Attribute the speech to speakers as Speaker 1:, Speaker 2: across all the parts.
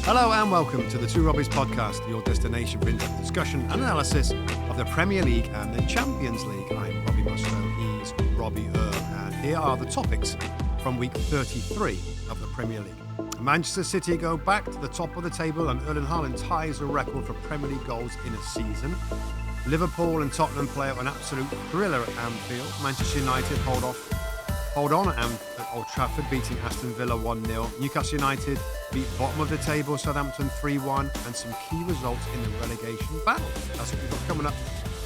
Speaker 1: Hello and welcome to the Robbies Podcast, your destination for in-depth discussion and analysis of the Premier League and the Champions League. I'm Robbie Mustoe, he's Robbie Earl, and here are the topics from week 33 of the Premier League. Manchester City go back to the top of the table and Erling Haaland ties a record for Premier League goals in a season. Liverpool and Tottenham play out an absolute thriller at Anfield. Manchester United hold on at Old Trafford, beating Aston Villa 1-0. Newcastle United beat bottom of the table, Southampton 3-1, and some key results in the relegation battle. That's what we've got coming up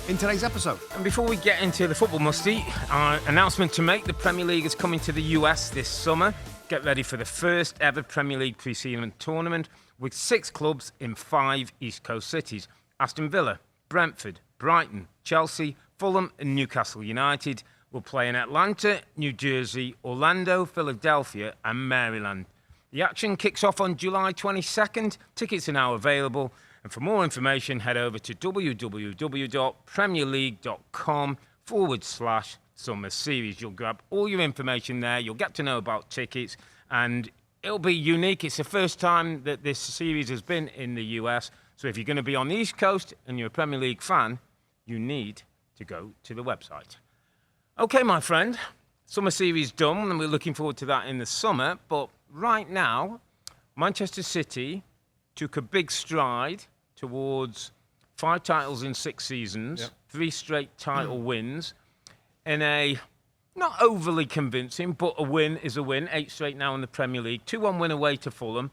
Speaker 1: in today's episode.
Speaker 2: And before we get into the football musty, our announcement to make: the Premier League is coming to the US this summer. Get ready for the first ever Premier League pre-season tournament with 6 clubs in 5 East Coast cities: Aston Villa, Brentford, Brighton, Chelsea, Fulham and Newcastle United will play in Atlanta, New Jersey, Orlando, Philadelphia and Maryland. The action kicks off on July 22nd. Tickets are now available. And for more information, head over to www.premierleague.com/summer series. You'll grab all your information there. You'll get to know about tickets. And it'll be unique. It's the first time that this series has been in the US. So if you're going to be on the East Coast and you're a Premier League fan, you need to go to the website. Okay, my friend, summer series done, and we're looking forward to that in the summer. But right now, Manchester City took a big stride towards 5 titles in 6 seasons, 3 straight title wins, in a not overly convincing, but a win is a win. 8 straight now in the Premier League. 2-1 win away to Fulham.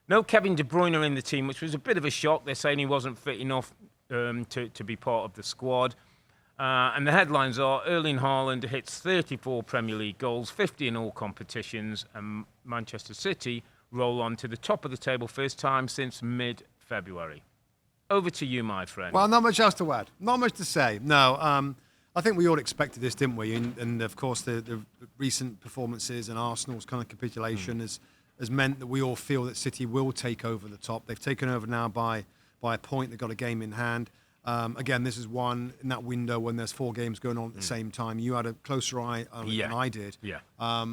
Speaker 2: No Kevin De Bruyne in the team, which was a bit of a shock. They're saying he wasn't fit enough to be part of the squad. And the headlines are: Erling Haaland hits 34 Premier League goals, 50 in all competitions, and Manchester City roll on to the top of the table first time since mid-February. Over to you, my friend.
Speaker 1: Well, not much else to add. Not much to say. No, I think we all expected this, didn't we? And of course, the recent performances and Arsenal's kind of capitulation has meant that we all feel that City will take over the top. They've taken over now by a point. They've got a game in hand. Again, this is one in that window when there's 4 games going on at the same time. You had a closer eye on it than I did.
Speaker 2: Yeah.
Speaker 1: I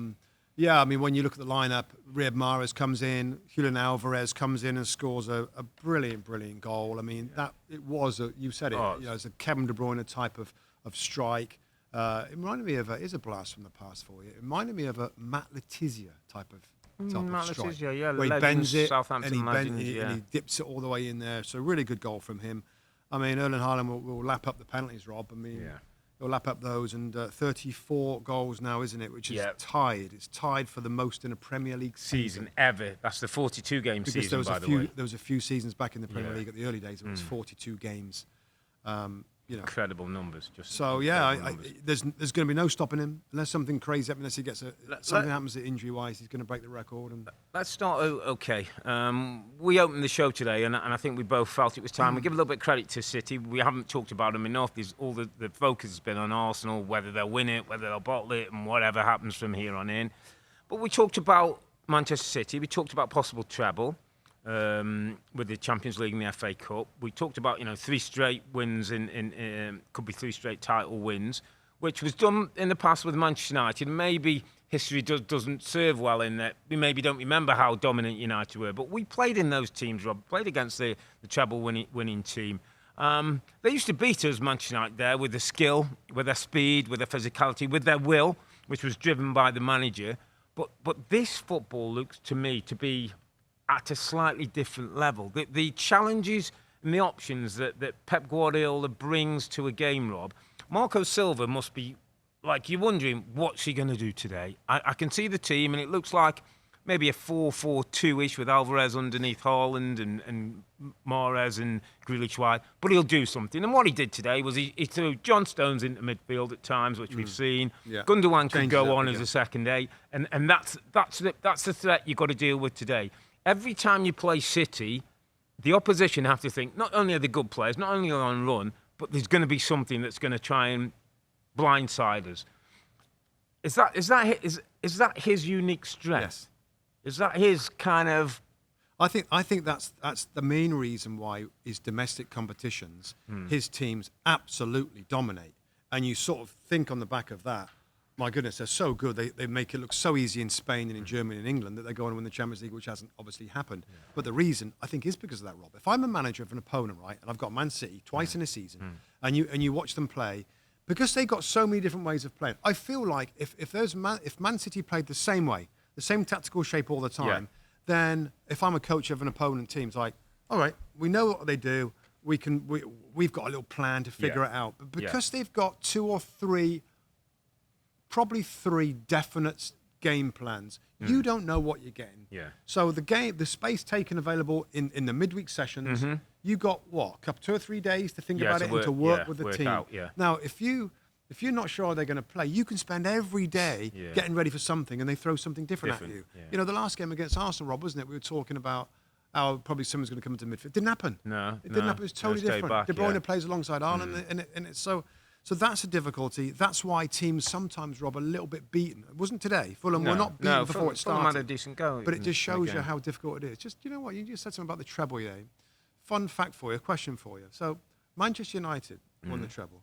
Speaker 1: mean, when you look at the lineup, Riyad Mahrez comes in, Julian Alvarez comes in and scores a brilliant goal. I mean, you said it, it's a Kevin De Bruyne type of strike. It reminded me of is a blast from the past for you. It reminded me of a Matt Letizia type of strike.
Speaker 2: Letizia,
Speaker 1: where he bends it
Speaker 2: Southampton
Speaker 1: and he dips it all the way in there. So really good goal from him. I mean, Erling Haaland will lap up the penalties, Rob. I mean, he'll lap up those, and 34 goals now, isn't it? Which is tied. It's tied for the most in a Premier League season
Speaker 2: ever. That's the 42-game season, by the way.
Speaker 1: There was a few seasons back in the Premier League at the early days. It was 42 games.
Speaker 2: Incredible numbers.
Speaker 1: There's going to be no stopping him unless something crazy happens. Unless he gets something happens injury-wise, he's going to break the record. And
Speaker 2: let's start. Okay, we opened the show today, and I think we both felt it was time. We give a little bit of credit to City. We haven't talked about them enough. All the focus has been on Arsenal, whether they'll win it, whether they'll bottle it, and whatever happens from here on in. But we talked about Manchester City. We talked about possible treble. With the Champions League and the FA Cup. We talked about, 3 straight wins could be 3 straight title wins, which was done in the past with Manchester United. Maybe history doesn't serve well in that we maybe don't remember how dominant United were, but we played in those teams, Rob. Played against the treble winning team. They used to beat us, Manchester United, there with their skill, with their speed, with their physicality, with their will, which was driven by the manager. But this football looks to me to be at a slightly different level. The challenges and the options that Pep Guardiola brings to a game, Rob. Marco Silva must be, like, you're wondering, what's he going to do today? I can see the team, and it looks like maybe a 4-4-2-ish with Alvarez underneath Haaland and Mahrez and Grealish wide, but he'll do something. And what he did today was he threw John Stones into midfield at times, which we've seen. Yeah. Gundogan could go on as a second 8, and that's the threat you've got to deal with today. Every time you play City, the opposition have to think, not only are they good players, not only are they on run, but there's going to be something that's going to try and blindside us. Is that his unique strength?
Speaker 1: Yes.
Speaker 2: Is that his kind of...
Speaker 1: I think that's the main reason why his domestic competitions, his teams absolutely dominate. And you sort of think on the back of that, my goodness, they're so good. They make it look so easy in Spain and in Germany and England that they go on and win the Champions League, which hasn't obviously happened. Yeah. But the reason, I think, is because of that, Rob. If I'm a manager of an opponent, right, and I've got Man City twice in a season, and you watch them play, because they've got so many different ways of playing, I feel like if Man City played the same way, the same tactical shape all the time, then if I'm a coach of an opponent team, it's like, all right, we know what they do. We've got a little plan to figure it out. But because they've got probably three definite game plans, you don't know what you're getting. Yeah. So the space taken available in the midweek sessions, you got what, 2 or 3 days to think about it and to work with the team. Out, Now, if you're not sure they're going to play, you can spend every day getting ready for something, and they throw something different at you. Yeah. You know, the last game against Arsenal, Rob, wasn't it? We were talking about how probably someone's going to come into midfield. It didn't happen. It didn't happen. It was totally different. Back, De Bruyne plays alongside Haaland, and it's so that's a difficulty. That's why teams sometimes, Rob, are a little bit beaten. It wasn't today. Fulham were not beaten before it started.
Speaker 2: Fulham had a decent go.
Speaker 1: But it just shows you how difficult it is. Just, you know what? You just said something about the treble game. Fun fact for you, a question for you. So, Manchester United won the treble.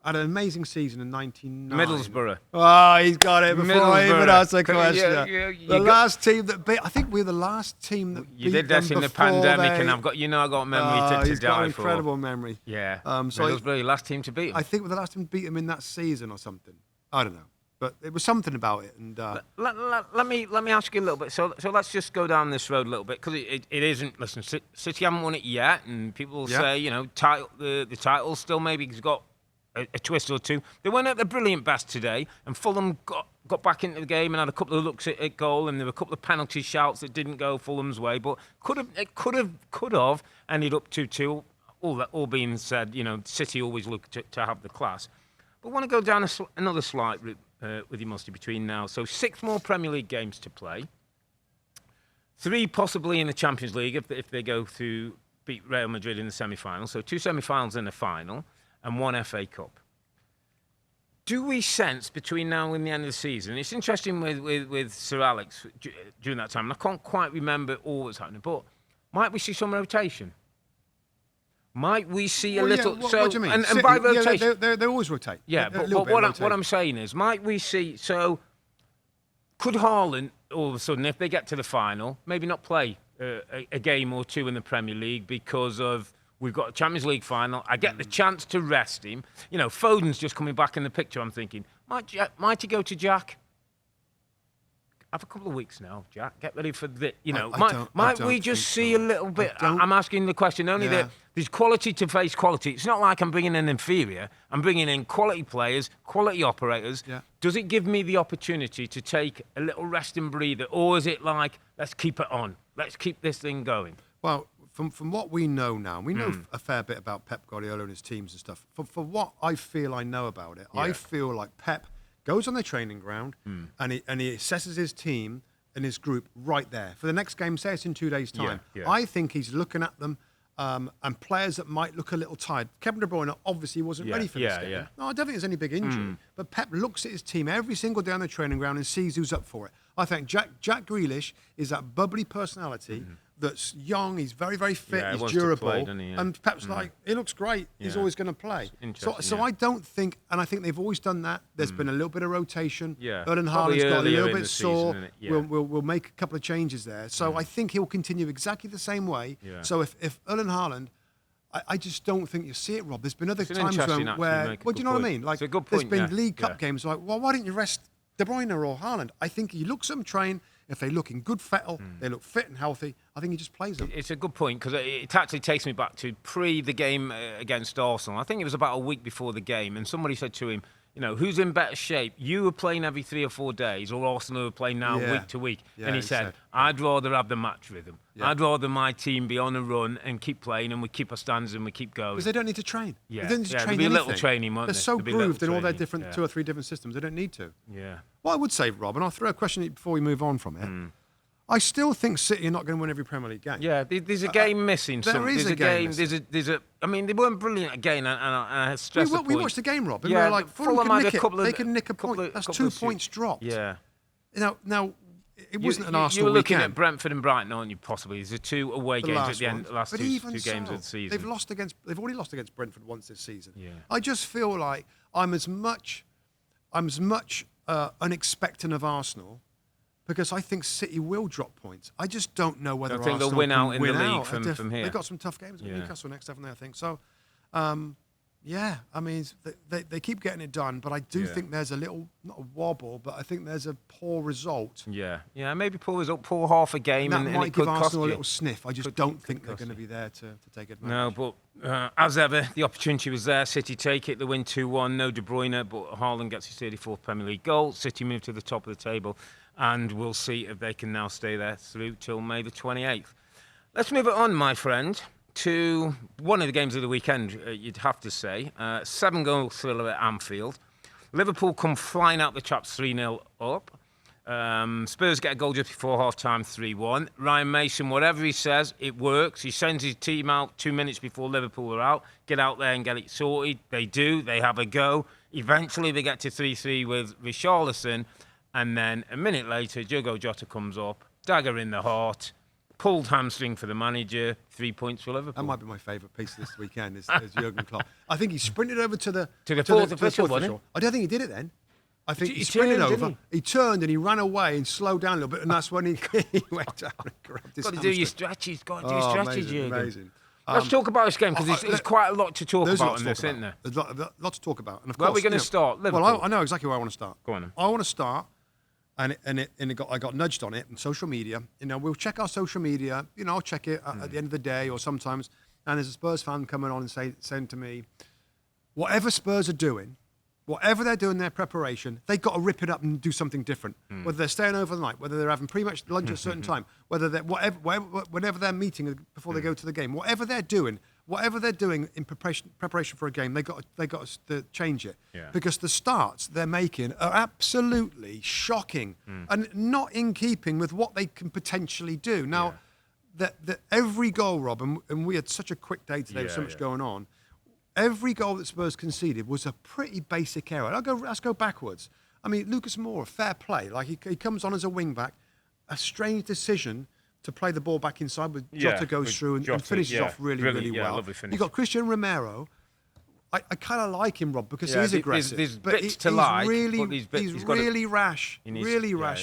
Speaker 1: Had an amazing season in 99.
Speaker 2: Middlesbrough.
Speaker 1: Oh, he's got it before I even asked the question. The last team that beat, I think we're the last team that beat them.
Speaker 2: You did that in the pandemic, and I got memory to die for.
Speaker 1: He's got an incredible memory.
Speaker 2: Yeah. So Middlesbrough, last team to beat them.
Speaker 1: I think we're the last team to beat them in that season or something. I don't know. But it was something about it. And
Speaker 2: let me ask you a little bit. So let's just go down this road a little bit, because it isn't. Listen, City haven't won it yet, and people will say, the title still maybe has got a twist or two. They weren't at their brilliant best today, and Fulham got back into the game and had a couple of looks at goal, and there were a couple of penalty shouts that didn't go Fulham's way, but could have ended up 2-2. All being said, City always look to have the class. But I want to go down another slight route with you, Musty, between now. So 6 more Premier League games to play. 3 possibly in the Champions League if they go through, beat Real Madrid in the semi-final. So 2 semi-finals and a final, and 1 FA Cup. Do we sense between now and the end of the season? It's interesting with Sir Alex during that time, and I can't quite remember all that's happening, but might we see some rotation? Might we see a little?
Speaker 1: Yeah, what do you mean?
Speaker 2: And by rotation,
Speaker 1: they always rotate.
Speaker 2: Yeah, but what I'm saying is, might we see? So, could Haaland all of a sudden, if they get to the final, maybe not play a game or 2 in the Premier League because of we've got a Champions League final. I get the chance to rest him. Foden's just coming back in the picture. I'm thinking, might he go to Jack? Have a couple of weeks now, Jack. Get ready for the. Might we just see a little bit? I'm asking the question only that there's quality to face quality. It's not like I'm bringing in inferior. I'm bringing in quality players, quality operators. Yeah. Does it give me the opportunity to take a little rest and breather, or is it like let's keep it on, let's keep this thing going?
Speaker 1: Well, from what we know now, we know a fair bit about Pep Guardiola and his teams and stuff. For what I feel I know about it, I feel like Pep goes on the training ground and he assesses his team and his group right there. For the next game, say it's in 2 days' time, I think he's looking at them and players that might look a little tired. Kevin De Bruyne obviously wasn't ready for this game. Yeah. No, I don't think there's any big injury. But Pep looks at his team every single day on the training ground and sees who's up for it. I think Jack Grealish is that bubbly personality that's young, he's very, very fit, he's durable. And Pep's like, he looks great, he's always going to play. So I don't think, and I think they've always done that. There's been a little bit of rotation. Erling Haaland's got a little bit sore. We'll make a couple of changes there. So I think he'll continue exactly the same way. So if Erling Haaland, I just don't think you see it, Rob. There's been other times where do you know what I mean? Like, there's been League Cup games like, well, why didn't you rest De Bruyne or Haaland? I think he looks at them train. If they look in good fettle, they look fit and healthy, I think he just plays them.
Speaker 2: It's a good point, because it actually takes me back to the game against Arsenal. I think it was about a week before the game, and somebody said to him, who's in better shape? You were playing every 3 or 4 days, or Arsenal are playing now week to week. And he said, I'd rather have the match rhythm. I'd rather my team be on a run and keep playing, and we keep our stands and we keep going.
Speaker 1: Because they don't need to train. They don't need to train
Speaker 2: there'll be a little training, won't
Speaker 1: They're so grooved in all their different 2 or 3 different systems. They don't need to.
Speaker 2: Yeah.
Speaker 1: Well, I would say, Rob, and I'll throw a question at you before we move on from it. I still think City are not going to win every Premier League game.
Speaker 2: Yeah, there's a game missing.
Speaker 1: There is a game.
Speaker 2: I mean, they weren't brilliant again, and I stress the point.
Speaker 1: We watched the game, Rob, and we were like, Fulham can nick it. They can nick a point. That's 2 points dropped.
Speaker 2: Yeah.
Speaker 1: Now, it wasn't an Arsenal weekend.
Speaker 2: You were looking at Brentford and Brighton, aren't you? Possibly. There's 2 away games at the end. The last 2 games of the season.
Speaker 1: They've already lost against Brentford once this season. Yeah. I just feel like I'm as much. I'm as much unexpectant of Arsenal because I think City will drop points. I just don't know whether
Speaker 2: Arsenal
Speaker 1: they'll
Speaker 2: win out in the league
Speaker 1: out.
Speaker 2: from here.
Speaker 1: They've got some tough games with Newcastle next, haven't they? I think so. Yeah, I mean, they keep getting it done, but I do think there's a little, not a wobble, but I think there's a poor result.
Speaker 2: Yeah, maybe poor result, poor half a game,
Speaker 1: and
Speaker 2: it
Speaker 1: might
Speaker 2: could
Speaker 1: give
Speaker 2: cost
Speaker 1: Arsenal
Speaker 2: you.
Speaker 1: a little sniff. I just don't think they're going to be there to take advantage.
Speaker 2: No, but as ever, the opportunity was there. City take it, they win 2-1, no De Bruyne, but Haaland gets his 34th Premier League goal. City move to the top of the table, and we'll see if they can now stay there through till May the 28th. Let's move it on, my friend, to one of the games of the weekend, you'd have to say. 7-goal thriller at Anfield. Liverpool come flying out the traps 3-0 up. Spurs get a goal just before half-time, 3-1. Ryan Mason, whatever he says, it works. He sends his team out 2 minutes before Liverpool are out. Get out there and get it sorted. They do. They have a go. Eventually, they get to 3-3 with Richarlison. And then a minute later, Diogo Jota comes up. Dagger in the heart. Pulled hamstring for the manager, 3 points for Liverpool.
Speaker 1: That might be my favourite piece this weekend is Jurgen Klopp. I think he sprinted over to the
Speaker 2: fourth official, wasn't he?
Speaker 1: I don't think he did it then. I think he sprinted over. He turned and he ran away and slowed down a little bit, and that's when he went down and grabbed his
Speaker 2: Got to
Speaker 1: hamstring.
Speaker 2: do your stratgies. Got to do your strategy, Jurgen.
Speaker 1: Amazing.
Speaker 2: Let's talk about this game because there's quite a lot to talk about in this, isn't there?
Speaker 1: There's a lot to talk about. And of
Speaker 2: Where are
Speaker 1: course,
Speaker 2: we going to start? Liverpool.
Speaker 1: Well, I know exactly where I want to start.
Speaker 2: Go on then.
Speaker 1: I want to start. I got nudged on it on social media. We'll check our social media. I'll check it at the end of the day or sometimes. And there's a Spurs fan coming on and saying to me, whatever Spurs are doing, whatever they're doing their preparation, they've got to rip it up and do something different. Whether they're staying overnight, whether they're having pre-match lunch at a certain time, whether they're whenever they're meeting before they go to the game, whatever they're doing in preparation for a game, they got to change it.
Speaker 2: Yeah.
Speaker 1: Because the starts they're making are absolutely shocking and not in keeping with what they can potentially do. Now, that every goal, Rob, and we had such a quick day today with so much going on. Every goal that Spurs conceded was a pretty basic error. Let's go backwards. I mean, Lucas Moura, fair play. Like he comes on as a wing back, a strange decision to play the ball back inside, but Jota goes through and finishes off really well.
Speaker 2: Lovely finish.
Speaker 1: You got Christian Romero. I kind of like him, Rob, because he's aggressive.
Speaker 2: There's
Speaker 1: but
Speaker 2: bits to like,
Speaker 1: he's really rash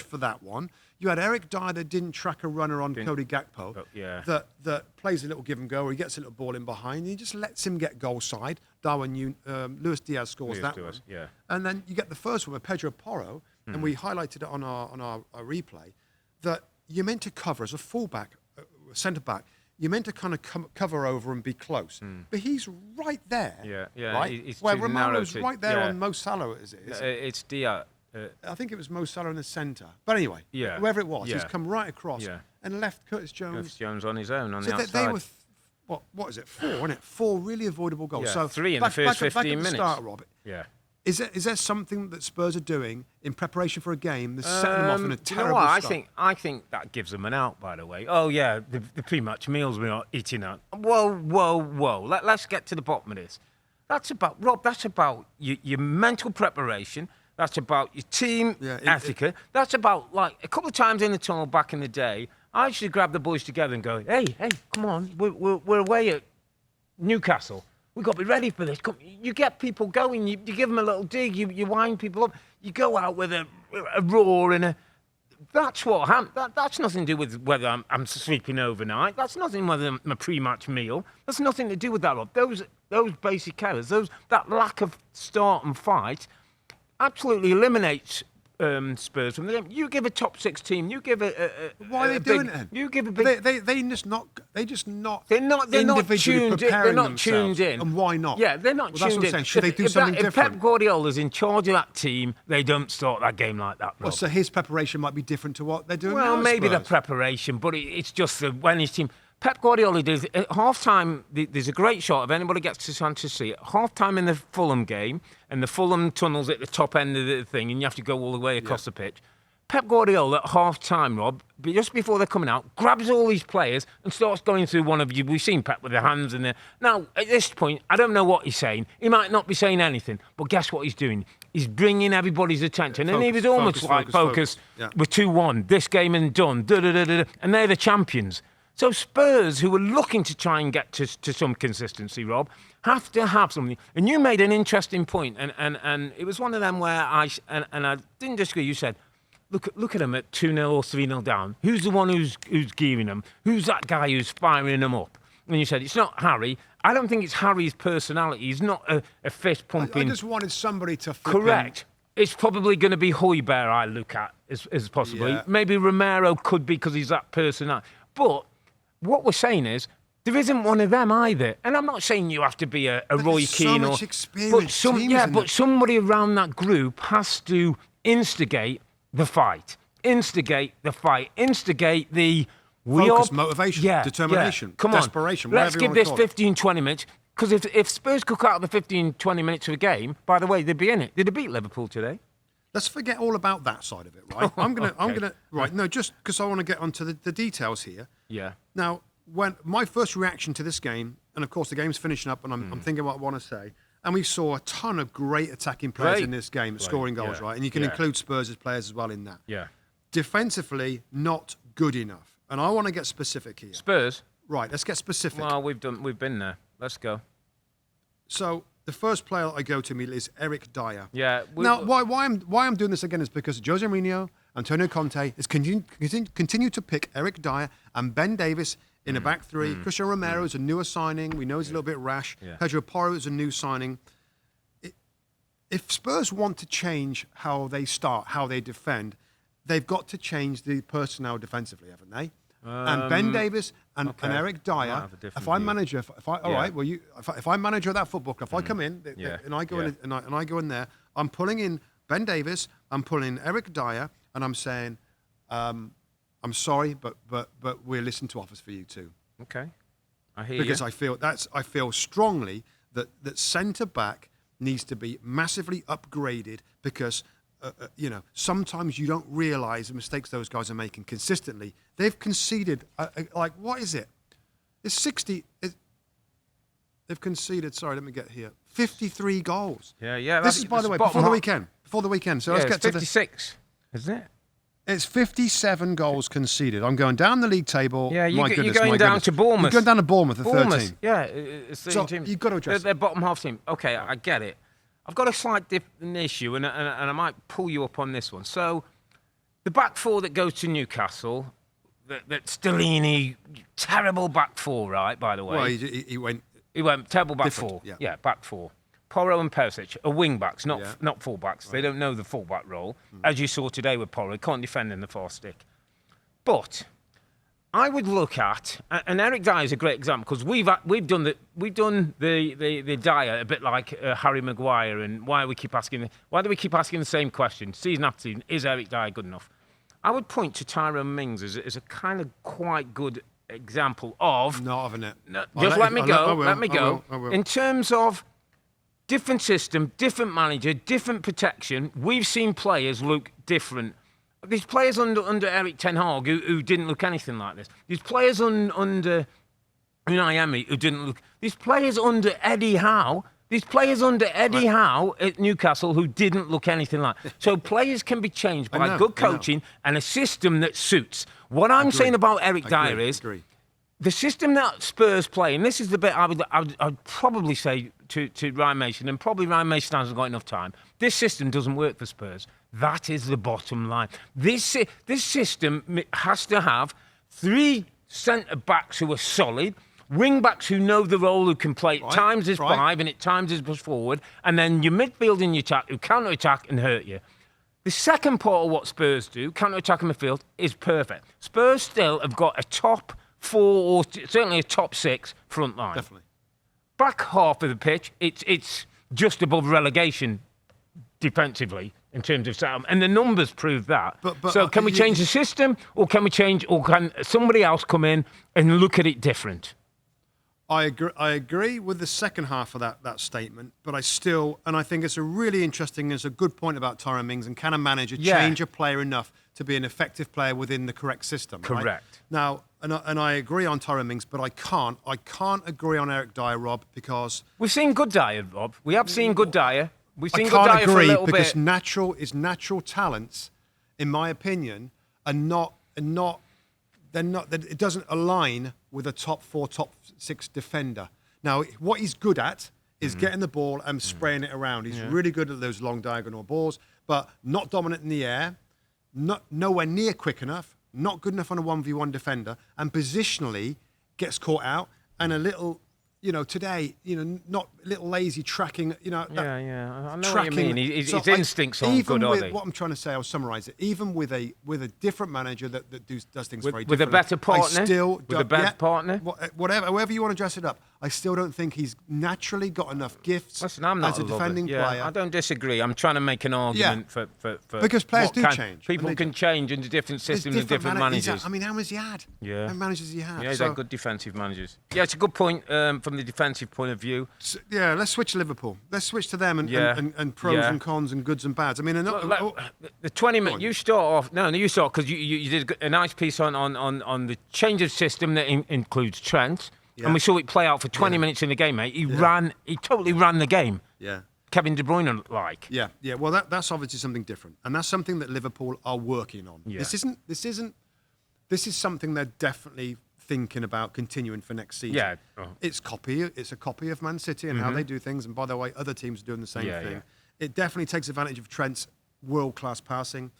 Speaker 1: for that one. You had Eric Dyer that didn't track a runner on Cody Gakpo that plays a little give and go, or he gets a little ball in behind, and he just lets him get goal side. Luis Diaz scores that one.
Speaker 2: Yeah.
Speaker 1: And then you get the first one with Pedro Porro, and we highlighted it on our replay, that you're meant to cover as a fullback, centre-back, you're meant to kind of cover over and be close. But he's right there.
Speaker 2: Yeah.
Speaker 1: Right?
Speaker 2: He's
Speaker 1: where
Speaker 2: too
Speaker 1: Romero's
Speaker 2: narrow
Speaker 1: right there on Mo Salah, is it?
Speaker 2: It's Diaz.
Speaker 1: I think it was Mo Salah in the centre. But anyway, whoever it was, he's come right across and left Curtis Jones.
Speaker 2: Curtis Jones on his own on the outside.
Speaker 1: They were, what is it, 4, isn't it? 4 really avoidable goals.
Speaker 2: Yeah,
Speaker 1: so
Speaker 2: 3 in the first 15
Speaker 1: back at
Speaker 2: minutes.
Speaker 1: The start, Rob.
Speaker 2: Yeah.
Speaker 1: Is there something that Spurs are doing in preparation for a game that's setting them off in a terrible
Speaker 2: you know what?
Speaker 1: start?
Speaker 2: I think that gives them an out, by the way. Oh, yeah, the pre-match meals we are eating out. Whoa. Let's get to the bottom of this. That's about your mental preparation. That's about your team etiquette. That's about, like, a couple of times in the tunnel back in the day, I used to grab the boys together and go, hey, come on, we're away at Newcastle. We've got to be ready for this. You get people going. You give them a little dig. You wind people up. You go out with a roar and a... That's what happens. That's nothing to do with whether I'm sleeping overnight. That's nothing whether I'm a pre-match meal. That's nothing to do with that. Those basic errors, that lack of start and fight absolutely eliminates Spurs from the game. You give a top 6 team. You give
Speaker 1: why are they doing it then?
Speaker 2: You give a big.
Speaker 1: They're just not.
Speaker 2: They're not tuned in. They're not tuned in.
Speaker 1: And why not?
Speaker 2: Yeah, they're not tuned in.
Speaker 1: That's what I'm saying. Should they do something different?
Speaker 2: If Pep Guardiola's in charge of that team, they don't start that game like that.
Speaker 1: Well, so his preparation might be different to what they're doing.
Speaker 2: Well,
Speaker 1: now,
Speaker 2: maybe the
Speaker 1: Spurs.
Speaker 2: preparation, but it's just when his team. Pep Guardiola does at half-time. There's a great shot if anybody gets a chance to see it. Half-time in the Fulham game, and the Fulham tunnel's at the top end of the thing, and you have to go all the way across the pitch. Pep Guardiola at half-time, Rob, just before they're coming out, grabs all these players and starts going through one of you. We've seen Pep with the hands in there. Now, at this point, I don't know what he's saying. He might not be saying anything, but guess what he's doing? He's bringing everybody's attention. And he was almost focus.
Speaker 1: Yeah.
Speaker 2: We're 2-1, this game and done. And they're the champions. So Spurs, who are looking to try and get to some consistency, Rob, have to have something. And you made an interesting point, and it was one of them where I didn't disagree. You said, look at them at 2-0 or 3-0 down. Who's the one who's gearing them? Who's that guy who's firing them up? And you said, it's not Harry. I don't think it's Harry's personality. He's not a fist-pumping...
Speaker 1: I just wanted somebody to flip
Speaker 2: Correct. It's probably going to be Højbjerg I look at as possibly.
Speaker 1: Yeah.
Speaker 2: Maybe Romero could be because he's that personality. But what we're saying is, there isn't one of them either. And I'm not saying you have to be a Roy Keane
Speaker 1: so much experience. But
Speaker 2: somebody around that group has to instigate the fight. Instigate the...
Speaker 1: Focus, motivation, determination,
Speaker 2: Come
Speaker 1: desperation.
Speaker 2: On. Let's give this 15, 20 minutes. Because if Spurs could cut out the 15, 20 minutes of a game, by the way, they'd be in it. Did they beat Liverpool today?
Speaker 1: Let's forget all about that side of it, right? Just because I want to get onto the details here.
Speaker 2: Yeah.
Speaker 1: Now, when my first reaction to this game, and of course the game's finishing up, and I'm thinking what I want to say, and we saw a ton of great attacking players in this game, scoring goals, right? And you can include Spurs' players as well in that.
Speaker 2: Yeah.
Speaker 1: Defensively, not good enough, and I want to get specific here.
Speaker 2: Spurs.
Speaker 1: Right. Let's get specific.
Speaker 2: Well, we've been there. Let's go.
Speaker 1: So the first player I go to immediately is Eric Dyer.
Speaker 2: Yeah.
Speaker 1: Now, why I'm doing this again is because Jose Mourinho, Antonio Conte is continue to pick Eric Dyer and Ben Davies in a back three. Christian Romero is a newer signing. We know he's a little bit rash.
Speaker 2: Yeah.
Speaker 1: Pedro Porro is a new signing. If Spurs want to change how they start, how they defend, they've got to change the personnel defensively, haven't they? And Ben Davies and Eric Dyer. If I'm manager, if I'm manager of that football club, if I come in and I go in and I go in there, I'm pulling in Ben Davies, I'm pulling in Eric Dyer, and I'm saying, I'm sorry, but we're listening to offers for you too.
Speaker 2: Okay, I hear
Speaker 1: because
Speaker 2: you.
Speaker 1: I feel strongly that centre back needs to be massively upgraded because. Sometimes you don't realise the mistakes those guys are making consistently. They've conceded, what is it? It's 60. They've conceded, sorry, let me get here, 53 goals.
Speaker 2: Yeah.
Speaker 1: This is, by the way, before the weekend. So let's get to
Speaker 2: 56, isn't it?
Speaker 1: It's 57 goals conceded. I'm going down the league table.
Speaker 2: Yeah, you're going down to Bournemouth.
Speaker 1: You're going down to Bournemouth, the third team.
Speaker 2: Yeah, it's the team.
Speaker 1: You've got to address
Speaker 2: their bottom half team. Okay, I get it. I've got a slight different issue, and I might pull you up on this one. So, the back four that goes to Newcastle, that Stellini, terrible back four, right, by the way.
Speaker 1: Well, he went
Speaker 2: terrible back
Speaker 1: different,
Speaker 2: four. Yeah, back four. Porro and Perisic are wing backs, not full backs. Right. They don't know the full back role, as you saw today with Porro. He can't defend in the far stick. But I would look at, and Eric Dyer is a great example because we've done the Dyer a bit like Harry Maguire, and why do we keep asking the same question season after season? Is Eric Dyer good enough? I would point to Tyrone Mings as a kind of quite good example of.
Speaker 1: Not having it.
Speaker 2: No, just let me go.
Speaker 1: I will.
Speaker 2: In terms of different system, different manager, different protection, we've seen players look different. These players under Eric Ten Hag who didn't look anything like this. These players under Unai Emery who didn't look. These players under Eddie Howe. At Newcastle who didn't look anything like. So players can be changed by good coaching and a system that suits. What I'm saying about Eric Dyer is the system that Spurs play, and this is the bit I'd probably say to Ryan Mason, and probably Ryan Mason hasn't got enough time. This system doesn't work for Spurs. That is the bottom line. This system has to have 3 centre-backs who are solid, wing-backs who know the role, who can play at times as 5 and at times as push forward, and then your midfield and your attack who counter-attack and hurt you. The second part of what Spurs do, counter-attack and midfield, is perfect. Spurs still have got a top 4 or certainly a top 6 front line.
Speaker 1: Definitely.
Speaker 2: Back half of the pitch, it's just above relegation defensively in terms of setup, and the numbers prove that. So can we change the system, or can somebody else come in and look at it different?
Speaker 1: I agree with the second half of that statement, but I think it's a really interesting, it's a good point about Tyrone Mings, and can a manager change a player enough to be an effective player within the correct system?
Speaker 2: Correct.
Speaker 1: Right? Now, and I agree on Tyrone Mings, but I can't agree on Eric Dyer, Rob, because
Speaker 2: we've seen good Dyer, Rob. We have seen good Dyer. We've seen
Speaker 1: I
Speaker 2: good Dyer
Speaker 1: can't
Speaker 2: for a
Speaker 1: agree
Speaker 2: little
Speaker 1: because
Speaker 2: bit.
Speaker 1: natural talents, in my opinion, are not they're not. It doesn't align with a top 4, top 6 defender. Now, what he's good at is getting the ball and spraying it around. He's really good at those long diagonal balls, but not dominant in the air, nowhere near quick enough, not good enough on a 1v1 defender, and positionally gets caught out and a little. Today, not a little lazy tracking,
Speaker 2: I know
Speaker 1: tracking.
Speaker 2: what you mean. His instincts aren't good, are they?
Speaker 1: What I'm trying to say, I'll summarise it. Even with a different manager that does things very differently.
Speaker 2: With a better partner?
Speaker 1: Whatever, however you want to dress it up. I still don't think he's naturally got enough gifts.
Speaker 2: Listen, I'm not
Speaker 1: as a defending player.
Speaker 2: I don't disagree. I'm trying to make an argument for
Speaker 1: because players do change.
Speaker 2: People can change into different systems and different managers.
Speaker 1: How many has he had?
Speaker 2: Yeah.
Speaker 1: How many managers has he had?
Speaker 2: Yeah, he's had good defensive managers. Yeah, it's a good point from the defensive point of view.
Speaker 1: So, let's switch to Liverpool. Let's switch to them and pros and cons and goods and bads. I mean,
Speaker 2: the 20 minutes. You start off. No, you start because you did a nice piece on the change of system that includes Trent. Yeah. And we saw it play out for 20 minutes in the game, mate. He totally ran the game.
Speaker 1: Yeah.
Speaker 2: Kevin De Bruyne like.
Speaker 1: Yeah. Well, that's obviously something different, and that's something that Liverpool are working on. Yeah. This is something they're definitely thinking about continuing for next season.
Speaker 2: Yeah.
Speaker 1: It's a copy of Man City and how they do things, and by the way, other teams are doing the same thing. Yeah. It definitely takes advantage of Trent's world-class passing.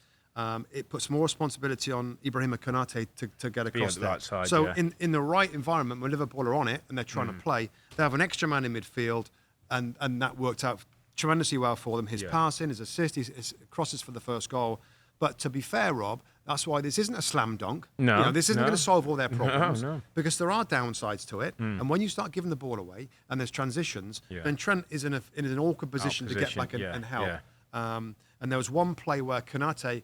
Speaker 1: It puts more responsibility on Ibrahima Konate to get across there.
Speaker 2: Right side,
Speaker 1: so in the right environment, when Liverpool are on it and they're trying to play, they have an extra man in midfield, and that worked out tremendously well for them. His passing, his assist, his crosses for the first goal. But to be fair, Rob, that's why this isn't a slam dunk.
Speaker 2: No,
Speaker 1: this isn't going to solve all their problems
Speaker 2: because
Speaker 1: there are downsides to it. And when you start giving the ball away and there's transitions, then Trent is in an awkward position to get back and help. Yeah. And there was one play where Konate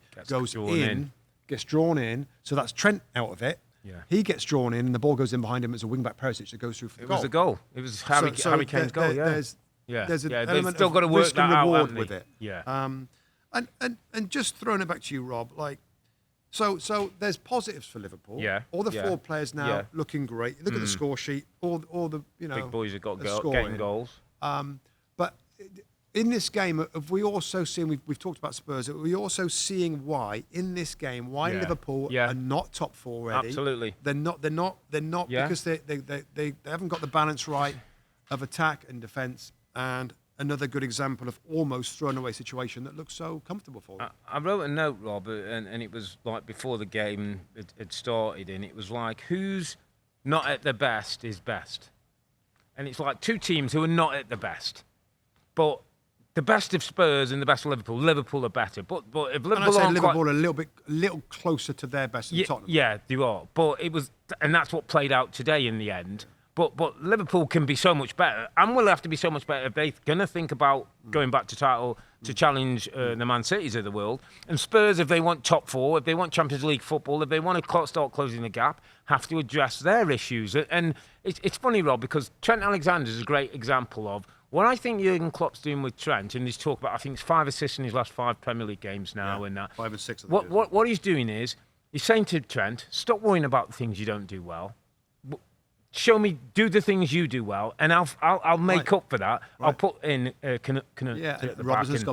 Speaker 1: gets drawn in, so that's Trent out of it. Yeah. He gets drawn in, and the ball goes in behind him as a wing-back Perisic that goes through for the goal.
Speaker 2: It was a goal. It was Harry Kane's goal,
Speaker 1: There's an element
Speaker 2: still got to
Speaker 1: of
Speaker 2: work
Speaker 1: risk
Speaker 2: that
Speaker 1: and
Speaker 2: out,
Speaker 1: reward with it.
Speaker 2: Yeah.
Speaker 1: And just throwing it back to you, Rob, so there's positives for Liverpool.
Speaker 2: Yeah.
Speaker 1: All the forward players now looking great. Look at the score sheet. All the
Speaker 2: big boys have got getting goals.
Speaker 1: But in this game, have we also seen? We've talked about Spurs. Are we also seeing why in this game Liverpool are not top 4 already?
Speaker 2: Absolutely.
Speaker 1: They're not because they haven't got the balance right of attack and defence. And another good example of almost thrown away situation that looks so comfortable for them.
Speaker 2: I wrote a note, Rob, and it was like before the game had started, and it was like, who's not at their best is best. And it's like two teams who are not at the best. But the best of Spurs and the best of Liverpool are better. But if Liverpool,
Speaker 1: and I say Liverpool are a little closer to their best than Tottenham.
Speaker 2: Yeah, they are. But it was, and that's what played out today in the end. But Liverpool can be so much better, and will have to be so much better if they're going to think about going back to title to challenge the Man Cities of the world. And Spurs, if they want top 4, if they want Champions League football, if they want to start closing the gap, have to address their issues. And it's funny, Rob, because Trent Alexander is a great example of what I think Jurgen Klopp's doing with Trent. And he's talked about, I think it's 5 assists in his last 5 Premier League games now. And
Speaker 1: 5 and 6.
Speaker 2: What he's doing is he's saying to Trent, stop worrying about the things you don't do well. Show me, do the things you do well, and I'll make up for that. Right. I'll put in
Speaker 1: Robinson's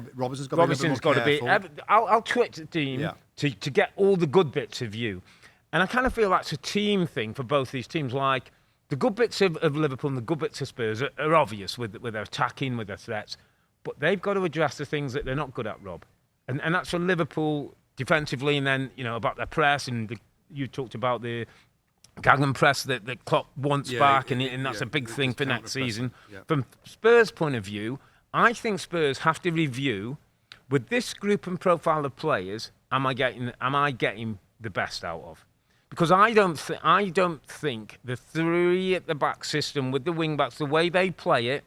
Speaker 2: got to be. I'll twitch the team to get all the good bits of you, and I kind of feel that's a team thing for both these teams. Like the good bits of Liverpool and the good bits of Spurs are obvious with their attacking, with their threats, but they've got to address the things that they're not good at, Rob, and that's for Liverpool defensively, and then about their press, and you talked about the Gagman press that Klopp wants back, and that's a big thing for next season. Yeah. From Spurs' point of view, I think Spurs have to review, with this group and profile of players, am I getting the best out of? Because I don't think the 3 at the back system with the wing backs, the way they play it,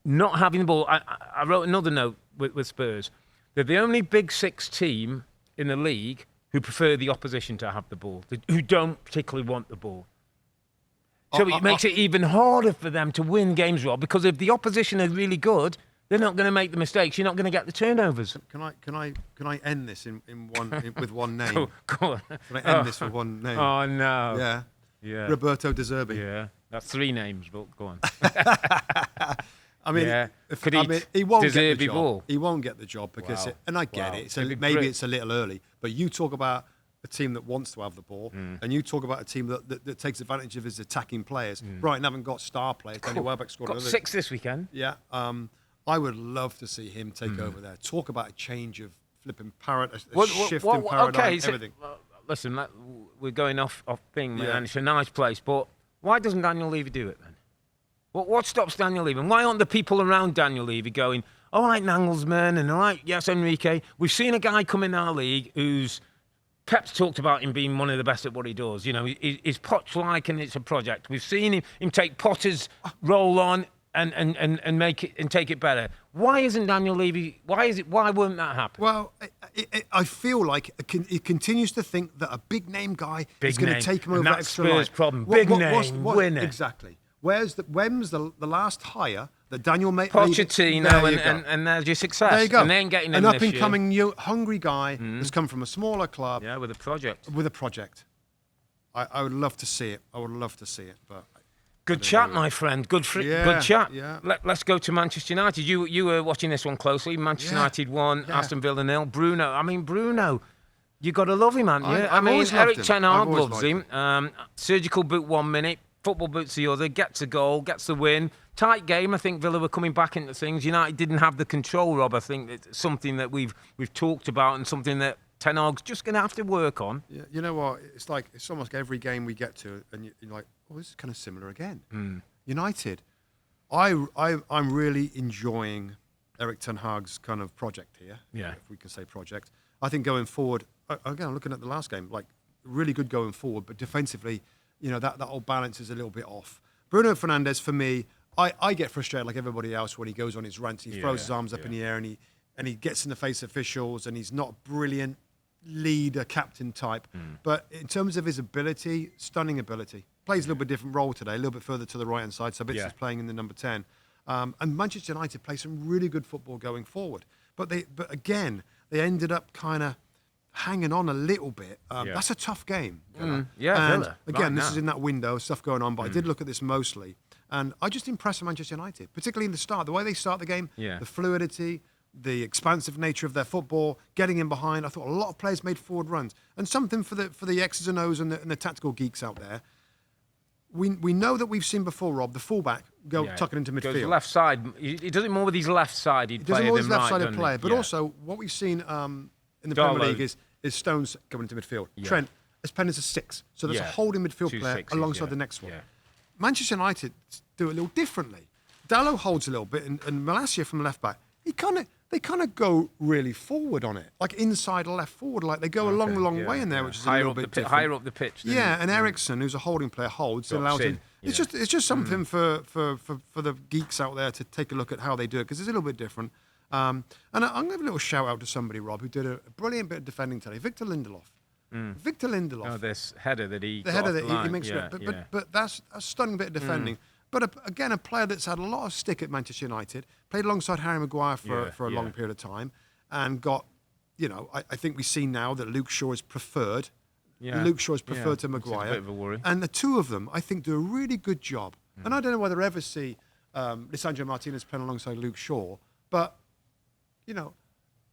Speaker 2: not having the ball. I wrote another note with Spurs. They're the only Big 6 team in the league who prefer the opposition to have the ball, who don't particularly want the ball. So it makes it even harder for them to win games, Rob, because if the opposition are really good, they're not going to make the mistakes. You're not going to get the turnovers.
Speaker 1: Can I end this with one name?
Speaker 2: Go on.
Speaker 1: Can I end this with one name?
Speaker 2: Oh no.
Speaker 1: Yeah. Roberto De Zerbi.
Speaker 2: Yeah. That's 3 names, but go on.
Speaker 1: I mean, he won't get the job.
Speaker 2: Ball?
Speaker 1: He won't get the job because, and I get it. So maybe it's a little early. But you talk about a team that wants to have the ball, and you talk about a team that takes advantage of his attacking players. Brighton haven't got star players. Danny Welbeck scored
Speaker 2: got 6 this weekend.
Speaker 1: Yeah. I would love to see him take over there. Talk about a change of flipping shift in paradigm, everything.
Speaker 2: Listen, we're going off thing, man. And it's a nice place, but why doesn't Daniel Levy do it then? What stops Daniel Levy? And why aren't the people around Daniel Levy going, all right, Nangelsmann, and all right, yes, Enrique. We've seen a guy come in our league who's Pep's talked about him being one of the best at what he does. You know, he's Poch-like and it's a project. We've seen him take Potter's role on and make it and take it better. Why isn't Daniel Levy? Why wouldn't that happen?
Speaker 1: Well, I feel like he continues to think that a big name guy is going to take him over
Speaker 2: that
Speaker 1: extra
Speaker 2: Spurs
Speaker 1: line.
Speaker 2: problem. Big name, winner.
Speaker 1: Exactly. When's the last hire that Daniel made?
Speaker 2: Pochettino and there's your success.
Speaker 1: There you go.
Speaker 2: And they ain't getting
Speaker 1: an up-and-coming hungry guy that's come from a smaller club.
Speaker 2: Yeah, with a project.
Speaker 1: I would love to see it. But
Speaker 2: good chat, my friend. Good chat.
Speaker 1: Yeah.
Speaker 2: Let's go to Manchester United. You were watching this one closely. Manchester United won, Aston Villa 0. Bruno, you got to love him, man. Eric Ten Hag loves him. Surgical boot 1 minute, football boots the other, gets a goal, gets the win. Tight game. I think Villa were coming back into things. United didn't have the control, Rob. I think it's something that we've talked about and something that Ten Hag's just going to have to work on.
Speaker 1: Yeah, you know what? It's almost like every game we get to, and you're like, oh, this is kind of similar again. United, I'm really enjoying Eric Ten Hag's kind of project here.
Speaker 2: Yeah,
Speaker 1: if we can say project. I think going forward, again, looking at the last game, like really good going forward, but defensively, you know, that whole balance is a little bit off. Bruno Fernandes, for me, I get frustrated like everybody else when he goes on his rants. He throws his arms up in the air and he gets in the face of officials, and he's not a brilliant leader, captain type. But in terms of his ability, stunning ability. Plays a little bit different role today, a little bit further to the right-hand side. So Sabitzer is playing in the number 10. And Manchester United play some really good football going forward. But again, they ended up kind of hanging on a little bit. That's a tough game.
Speaker 2: Villa.
Speaker 1: Again, this is in that window, stuff going on. But I did look at this mostly. And I just impressed with Manchester United, particularly in the start. The way they start the game, the fluidity, the expansive nature of their football, getting in behind. I thought a lot of players made forward runs. And something for the X's and O's and the tactical geeks out there. We know that we've seen before, Rob, the fullback tuck it into midfield.
Speaker 2: Goes left side. He does it more with his left side. He does it more with his left-sided player.
Speaker 1: But also, what we've seen in the Premier League is Stones coming into midfield. Trent as pen as a 6. So there's a holding midfield player alongside the next one. Manchester United do it a little differently. Dalot holds a little bit, and Malacia from left back, they kind of go really forward on it, like inside left forward, like they go a long way in there, which is a little bit different.
Speaker 2: Higher up the pitch.
Speaker 1: Yeah, and Eriksen, who's a holding player, holds and allows him. It's just something for the geeks out there to take a look at how they do it, because it's a little bit different. And I'm going to give a little shout out to somebody, Rob, who did a brilliant bit of defending today. Victor Lindelof. Victor Lindelof.
Speaker 2: Oh, this header that he
Speaker 1: makes it. But that's a stunning bit of defending. But again, a player that's had a lot of stick at Manchester United, played alongside Harry Maguire for a long period of time, and got, you know, I think we see now that Luke Shaw is preferred. Luke Shaw is preferred to Maguire.
Speaker 2: It's a bit of a worry.
Speaker 1: And the two of them, I think, do a really good job. And I don't know whether I ever see Lisandro Martinez playing alongside Luke Shaw, but, you know,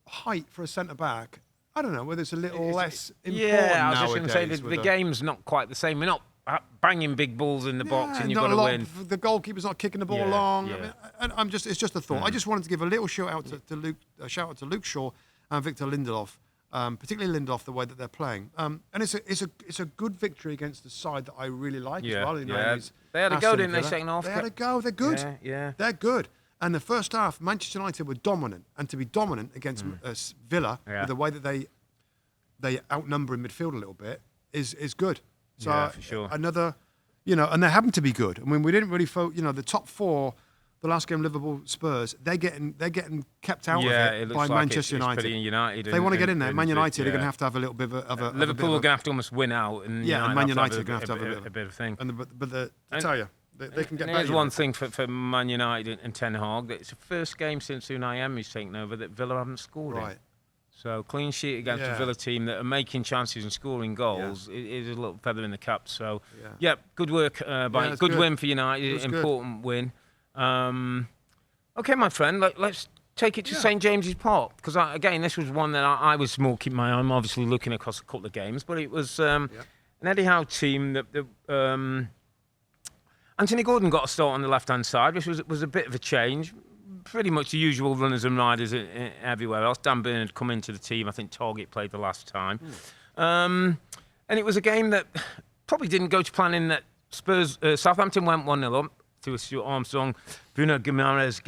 Speaker 1: height for a centre-back, I don't know whether it's a little less important nowadays.
Speaker 2: I was just going to say the game's not quite the same. We're not banging big balls in the box and you've got to win.
Speaker 1: The goalkeeper's not kicking the ball long. I mean, it's just a thought. I just wanted to give a little shout out to Luke Shaw and Victor Lindelof, particularly Lindelof, the way that they're playing. And it's a good victory against the side that I really like as well.
Speaker 2: They had a go, didn't they, second half?
Speaker 1: They had a go. They're good. They're good. And the first half, Manchester United were dominant, and to be dominant against Villa, with the way that they outnumber in midfield a little bit, is good. So
Speaker 2: for sure.
Speaker 1: Another, you know, and they happen to be good. I mean, we didn't really the top 4, the last game, Liverpool, Spurs, they're getting kept out of it by Manchester United. They want to get in there. Man United are going to have a little bit of a
Speaker 2: Liverpool are going to have to almost win out, and
Speaker 1: and Man United are going to have
Speaker 2: a bit of a thing.
Speaker 1: But I tell you, they can get better.
Speaker 2: Here's one thing for Man United and Ten Hag. It's the first game since Unai Emery's taken over that Villa haven't scored in. So clean sheet against a Villa team that are making chances and scoring goals is a little feather in the cap. So, good work. Good win for United. Important win. Okay, my friend. Let's take it to St James's Park, because again, this was one that I was more keeping my eye. I'm obviously looking across a couple of games, but it was an Eddie Howe team that Anthony Gordon got a start on the left-hand side, which was a bit of a change. Pretty much the usual runners and riders everywhere else. Dan Byrne had come into the team. I think Target played the last time. And it was a game that probably didn't go to plan in that Southampton went 1-0 up to Stuart Armstrong. Bruno Guimaraes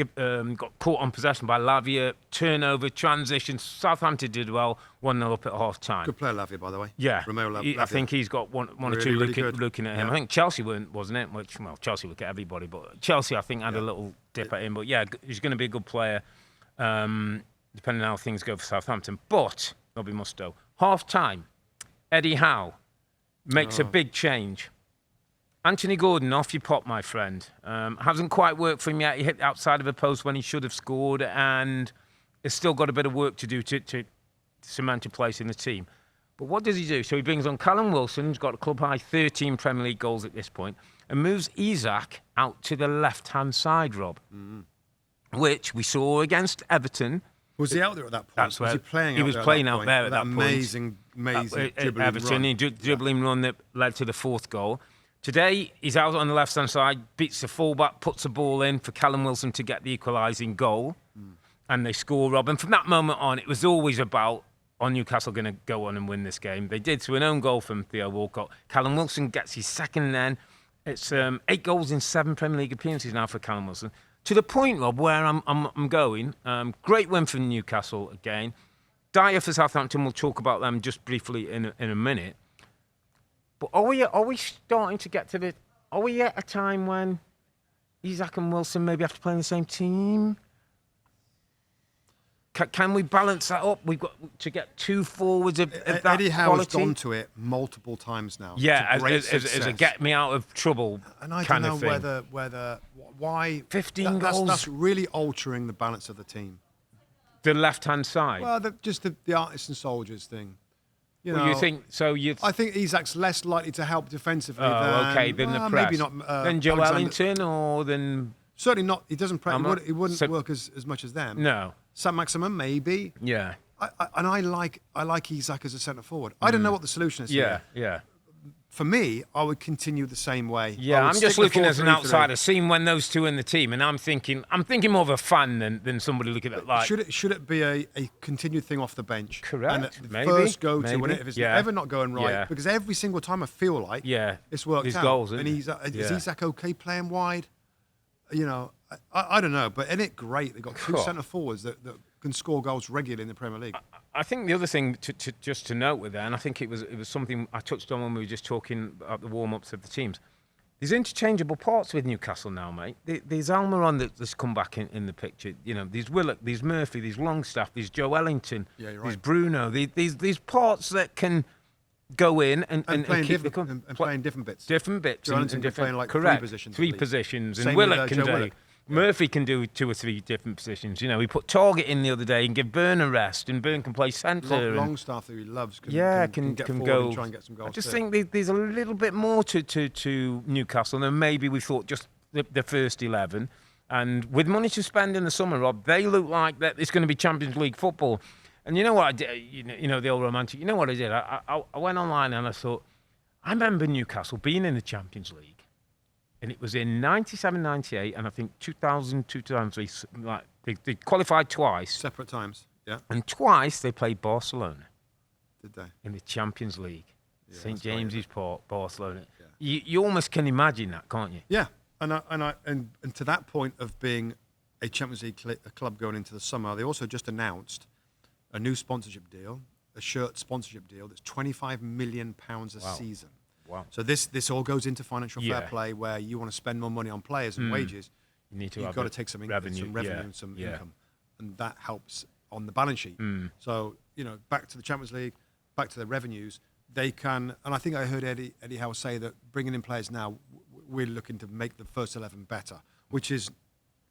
Speaker 2: got caught on possession by Lavia. Turnover, transition. Southampton did well. 1-0 up at half-time.
Speaker 1: Good player, Lavia, by the way.
Speaker 2: Yeah.
Speaker 1: Romeo Lavia.
Speaker 2: I think he's got one or two looking at him. I think Chelsea wasn't it? Well, Chelsea look at everybody, but Chelsea, I think, had a little dip at him. But yeah, he's going to be a good player, depending on how things go for Southampton. But, Robbie Mustoe, half-time, Eddie Howe makes a big change. Anthony Gordon, off you pop, my friend. Hasn't quite worked for him yet. He hit outside of a post when he should have scored, and has still got a bit of work to do to cement a place in the team. But what does he do? So he brings on Callum Wilson, who's got a club-high 13 Premier League goals at this point, and moves Isak out to the left-hand side, Rob, which we saw against Everton.
Speaker 1: Was he out there at that point?
Speaker 2: That's where
Speaker 1: was he playing.
Speaker 2: He was playing out there at that
Speaker 1: amazing dribbling
Speaker 2: Everton,
Speaker 1: run.
Speaker 2: Dribbling run that led to the fourth goal. Today, he's out on the left-hand side, beats the fullback, puts the ball in for Callum Wilson to get the equalising goal, and they score, Rob. And from that moment on, it was always about, are Newcastle going to go on and win this game? They did through an own goal from Theo Walcott. Callum Wilson gets his second then. It's 8 goals in 7 Premier League appearances now for Callum Wilson. To the point, Rob, where I'm going. Great win for Newcastle again. Dire for Southampton. We'll talk about them just briefly in a minute. But are we starting to get to the? Are we at a time when Isak and Wilson maybe have to play in the same team? Can we balance that up? We've got to get 2 forwards of that
Speaker 1: Eddie Howe has
Speaker 2: quality.
Speaker 1: gone to it multiple times now.
Speaker 2: Yeah, as a get me out of trouble
Speaker 1: and I
Speaker 2: kind
Speaker 1: don't know
Speaker 2: of thing.
Speaker 1: why
Speaker 2: 15 goals.
Speaker 1: That's really altering the balance of the team.
Speaker 2: The left-hand side.
Speaker 1: Well, just the artists and soldiers thing.
Speaker 2: You think so?
Speaker 1: I think Isak's less likely to help defensively
Speaker 2: than the press.
Speaker 1: Maybe not.
Speaker 2: Than Joe
Speaker 1: Alexander.
Speaker 2: Ellington or than...
Speaker 1: Certainly not. He doesn't. He wouldn't work as much as them.
Speaker 2: No.
Speaker 1: Sam Maximum, maybe.
Speaker 2: Yeah.
Speaker 1: I like Isak as a centre forward. I don't know what the solution is.
Speaker 2: Yeah.
Speaker 1: Here.
Speaker 2: Yeah.
Speaker 1: For me, I would continue the same way.
Speaker 2: Yeah, I'm just looking as an outsider, seeing when those two are in the team, and I'm thinking more of a fan than somebody looking at like.
Speaker 1: Should it be a continued thing off the bench?
Speaker 2: Correct.
Speaker 1: And
Speaker 2: maybe.
Speaker 1: First go to when if it's ever not going right,
Speaker 2: Yeah.
Speaker 1: because every single time I feel like it's worked
Speaker 2: His
Speaker 1: out.
Speaker 2: goals,
Speaker 1: and is
Speaker 2: Yeah.
Speaker 1: Isak okay playing wide? I don't know, but isn't it great? They've got 2 centre forwards that can score goals regularly in the Premier League.
Speaker 2: I think the other thing to note with that, and I think it was something I touched on when we were just talking about the warm-ups of the teams. There's interchangeable parts with Newcastle now, mate. There's Almiron that's come back in the picture. There's Willock, there's Murphy, there's Longstaff, there's Joe Ellington, there's Bruno. These parts that can go in and
Speaker 1: playing
Speaker 2: keep
Speaker 1: playing different bits.
Speaker 2: Different bits.
Speaker 1: Joe Ellington
Speaker 2: different,
Speaker 1: playing like
Speaker 2: correct,
Speaker 1: 3 positions.
Speaker 2: 3 positions.
Speaker 1: Same
Speaker 2: And
Speaker 1: with,
Speaker 2: Willock can
Speaker 1: Joe
Speaker 2: do.
Speaker 1: Willock.
Speaker 2: Murphy can do 2 or 3 different positions. He put Target in the other day and give Byrne a rest, and Byrne can play centre.
Speaker 1: Longstaff, who he loves, can get forward
Speaker 2: go.
Speaker 1: and try and get some goals.
Speaker 2: I just think there's a little bit more to Newcastle than maybe we thought just the first 11. And with money to spend in the summer, Rob, they look like that it's going to be Champions League football. And you know what I did? The old romantic. You know what I did? I went online and I thought, I remember Newcastle being in the Champions League. And it was in 97, 98, and I think 2000, 2003. Like they qualified twice.
Speaker 1: Separate times, yeah.
Speaker 2: And twice they played Barcelona.
Speaker 1: Did they?
Speaker 2: In the Champions League.
Speaker 1: Yeah,
Speaker 2: St James's Park, Barcelona.
Speaker 1: Yeah.
Speaker 2: You almost can imagine that, can't you?
Speaker 1: Yeah, and to that point of being a Champions League club going into the summer, they also just announced a new sponsorship deal, a shirt sponsorship deal that's £25 million a season.
Speaker 2: Wow.
Speaker 1: So this all goes into financial fair play, where you want to spend more money on players and wages. You've got to take some revenue and some income, and that helps on the balance sheet. So back to the Champions League, back to the revenues. They can, and I think I heard Eddie Howe say that bringing in players now, we're looking to make the first 11 better, which is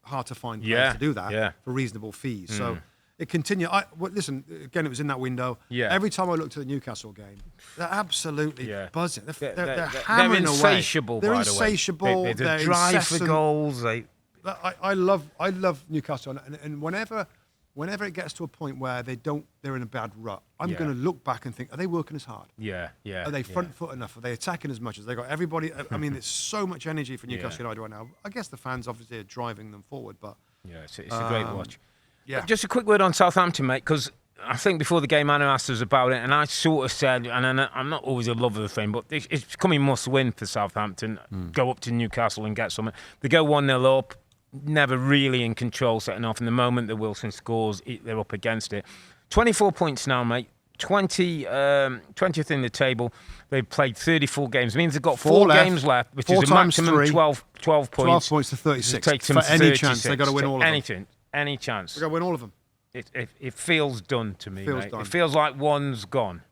Speaker 1: hard to find players to do that for reasonable fees. So it continued. Listen, again, it was in that window.
Speaker 2: Yeah.
Speaker 1: Every time I looked at the Newcastle game, they're absolutely buzzing. They're
Speaker 2: hammering
Speaker 1: away.
Speaker 2: Insatiable,
Speaker 1: They're
Speaker 2: by the way.
Speaker 1: insatiable.
Speaker 2: They drive for goals.
Speaker 1: I love Newcastle, and whenever whenever it gets to a point where they're in a bad rut, I'm
Speaker 2: Yeah.
Speaker 1: going to look back and think, are they working as hard?
Speaker 2: Yeah.
Speaker 1: Are they front foot enough? Are they attacking as much as they got everybody? I mean, there's so much energy for Newcastle United right now. I guess the fans obviously are driving them forward, but
Speaker 2: Yeah, it's a great watch.
Speaker 1: Yeah.
Speaker 2: But just a quick word on Southampton, mate, because I think before the game, Anna asked us about it, and I sort of said, and I'm not always a lover of the thing, but it's becoming must-win for Southampton. Go up to Newcastle and get something. They go 1-0 up, never really in control setting off. In the moment that Wilson scores, they're up against it. 24 points now, mate. 20th in the table. They've played 34 games. It means they've got four games left, which is a maximum 12 points.
Speaker 1: 12 points to 36.
Speaker 2: Takes them
Speaker 1: for any
Speaker 2: 36
Speaker 1: chance, they've got to win all of them.
Speaker 2: Any chance.
Speaker 1: They've got to win all of them.
Speaker 2: It feels done to me, mate.
Speaker 1: Done.
Speaker 2: It feels like one's gone.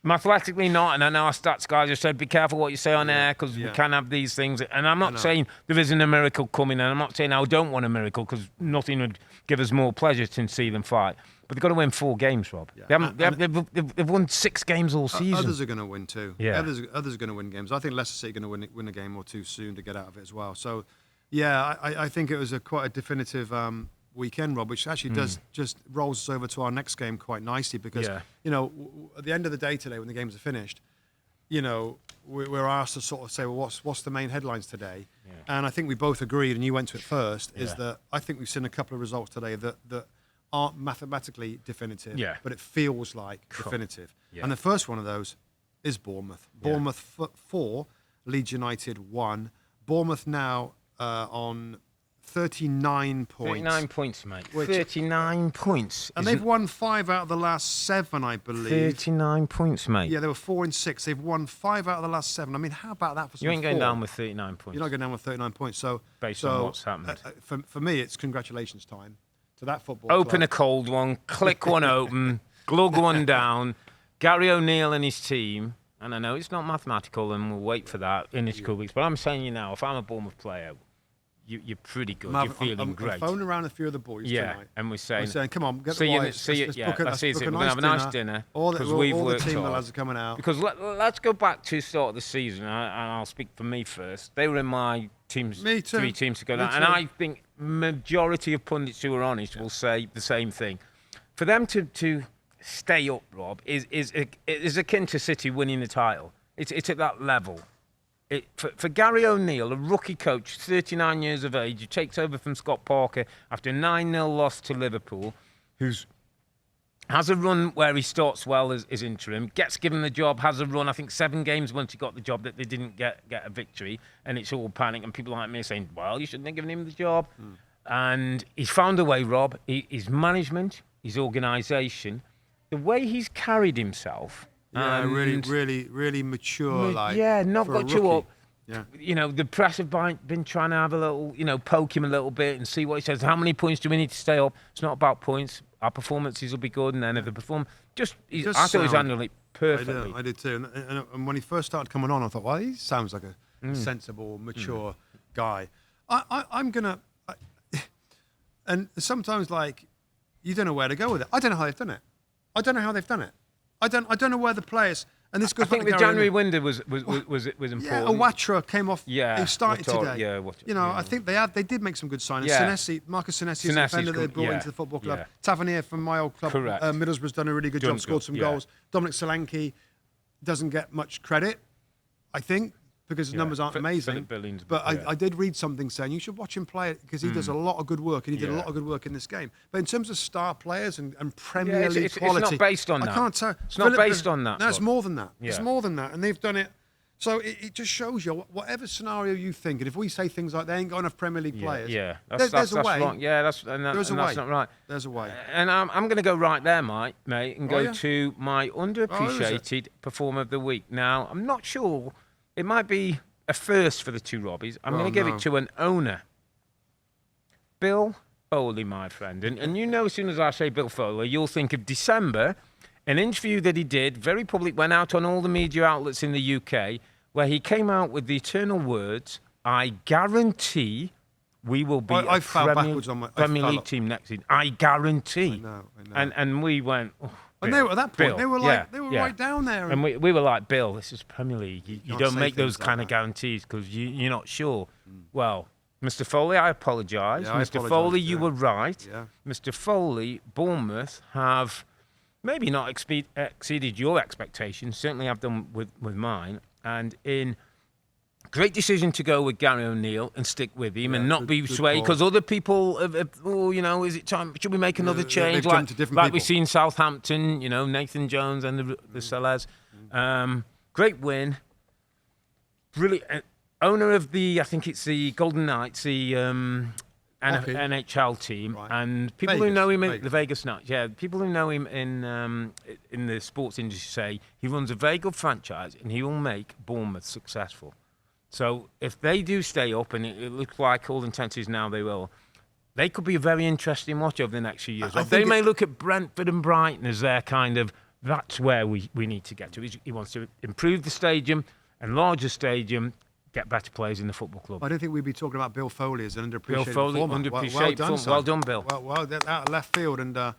Speaker 2: Mathematically not, and I know our stats guys have said, be careful what you say on air, because we can have these things. And I'm not saying there isn't a miracle coming, and I'm not saying I don't want a miracle, because nothing would give us more pleasure than see them fight. But they've got to win 4 games, Rob. Yeah. They've won 6 games all season.
Speaker 1: Others are going to win too.
Speaker 2: Yeah.
Speaker 1: Others are going to win games. I think Leicester City are going to win a game or two soon to get out of it as well. So, yeah, I think it was quite a definitive weekend, Rob, which actually does just rolls us over to our next game quite nicely because, you know, at the end of the day today when the games are finished, you know, we're asked to sort of say, well, what's the main headlines today? Yeah. And I think we both agreed, and you went to it first, is that I think we've seen a couple of results today that aren't mathematically definitive, but it feels like definitive. Yeah. And the first one of those is Bournemouth. Bournemouth 4, Leeds United 1. Bournemouth now on 39 points.
Speaker 2: 39 points, mate. 39 points.
Speaker 1: And they've won 5 out of the last 7, I believe.
Speaker 2: 39 points, mate.
Speaker 1: Yeah, they were 4 and 6. They've won 5 out of the last 7. I mean, how about that for some
Speaker 2: You ain't going
Speaker 1: form?
Speaker 2: down with 39 points.
Speaker 1: You're not going down with 39 points. So,
Speaker 2: based on what's happened.
Speaker 1: For me, it's congratulations time to that football
Speaker 2: Open
Speaker 1: club.
Speaker 2: a cold one, click one open, glug one down. Gary O'Neill and his team, and I know it's not mathematical, and we'll wait for that in a couple weeks, but I'm saying you now, if I'm a Bournemouth player, you're pretty good. You're feeling great.
Speaker 1: I'm phoning around a few of the boys tonight.
Speaker 2: And we're saying,
Speaker 1: come on, get
Speaker 2: see
Speaker 1: the
Speaker 2: you,
Speaker 1: wives.
Speaker 2: see
Speaker 1: Let's
Speaker 2: you,
Speaker 1: book a
Speaker 2: that's easy. We're
Speaker 1: nice
Speaker 2: going to have a nice dinner because we've
Speaker 1: all
Speaker 2: worked
Speaker 1: the team
Speaker 2: hard.
Speaker 1: lads are coming out.
Speaker 2: Because let's go back to the start of the season, and I'll speak for me first. They were in my teams,
Speaker 1: Me too.
Speaker 2: 3 teams to go down,
Speaker 1: Me
Speaker 2: and
Speaker 1: too.
Speaker 2: I think majority of pundits who are honest will say the same thing. For them to stay up, Rob, is akin to City winning the title. It's at that level. For Gary O'Neill, a rookie coach, 39 years of age, who takes over from Scott Parker after a 9-0 loss to Liverpool, who's has a run where he starts well as interim, gets given the job, has a run, I think 7 games once he got the job that they didn't get a victory, and it's all panic, and people like me are saying, well, you shouldn't have given him the job. And he's found a way, Rob. His management, his organisation, the way he's carried himself.
Speaker 1: Yeah, really mature.
Speaker 2: Not
Speaker 1: for
Speaker 2: got
Speaker 1: a
Speaker 2: you
Speaker 1: rookie.
Speaker 2: up.
Speaker 1: Yeah.
Speaker 2: You know, the press have been trying to have a little, poke him a little bit and see what he says. How many points do we need to stay up? It's not about points. Our performances will be good, and then if they perform, I thought he was handling it perfectly.
Speaker 1: I did too. And when he first started coming on, I thought, well, he sounds like a sensible, mature guy. I'm gonna, and sometimes you don't know where to go with it. I don't know how they've done it. I don't know where the players. And this goes
Speaker 2: I think
Speaker 1: back
Speaker 2: the
Speaker 1: to Gary
Speaker 2: January window was important.
Speaker 1: Yeah, Awatra came off.
Speaker 2: Yeah,
Speaker 1: he started today.
Speaker 2: Yeah,
Speaker 1: I think they did make some good signings.
Speaker 2: Yeah.
Speaker 1: Marcus Senesi is a defender that they brought into the football club.
Speaker 2: Yeah.
Speaker 1: Tavernier from my old club,
Speaker 2: Correct.
Speaker 1: Middlesbrough's done a really good job, scored some goals. Dominic Solanke doesn't get much credit, I think, because his numbers aren't amazing. But I did read something saying you should watch him play it because he does a lot of good work, and he did a lot of good work in this game. But in terms of star players and Premier League quality,
Speaker 2: it's not based on that.
Speaker 1: I can't tell.
Speaker 2: It's not based on that.
Speaker 1: No, it's more than that.
Speaker 2: Yeah.
Speaker 1: It's more than that, and they've done it. So it just shows you whatever scenario you think, and if we say things like they ain't got enough Premier League players, there's a way.
Speaker 2: Wrong. Yeah, that's not right.
Speaker 1: There's a way.
Speaker 2: And I'm going to go right there, mate, and go to my underappreciated performer of the week. Now, I'm not sure. It might be a first for the two Robbies. I'm going to give it to an owner. Bill Foley, my friend. And as soon as I say Bill Foley, you'll think of December, an interview that he did, very public, went out on all the media outlets in the UK, where he came out with the eternal words, I guarantee we will be a Premier League team next season. I guarantee.
Speaker 1: I know.
Speaker 2: And we went... Oh,
Speaker 1: and they were at that point.
Speaker 2: Bill,
Speaker 1: they were right down there.
Speaker 2: And we were like, Bill, this is Premier League. You don't make those kind of guarantees because you're not sure. Well, Mr. Foley, I apologise.
Speaker 1: Yeah,
Speaker 2: Mr. Foley, you
Speaker 1: yeah.
Speaker 2: were right.
Speaker 1: Yeah.
Speaker 2: Mr. Foley, Bournemouth have maybe not exceeded your expectations. Certainly I've done with mine. And in great decision to go with Gary O'Neill and stick with him and not be swayed, because other people have, is it time? Should we make another change? Like we've seen Southampton, Nathan Jones and the Sellers. Great win. Brilliant. Owner of I think it's the Golden Knights, the NHL team, right. And people who know him in the Vegas Knights, people who know him in the sports industry say he runs a very good franchise and he will make Bournemouth successful. So if they do stay up, and it looks like all intensities now they will, they could be a very interesting watch over the next few years. They may look at Brentford and Brighton as their kind of, that's where we need to get to. He wants to improve the stadium, enlarge the stadium, get better players in the football club.
Speaker 1: I don't think we'd be talking about Bill Foley as an underappreciated
Speaker 2: performer. Well done, Bill.
Speaker 1: Well, that left field, and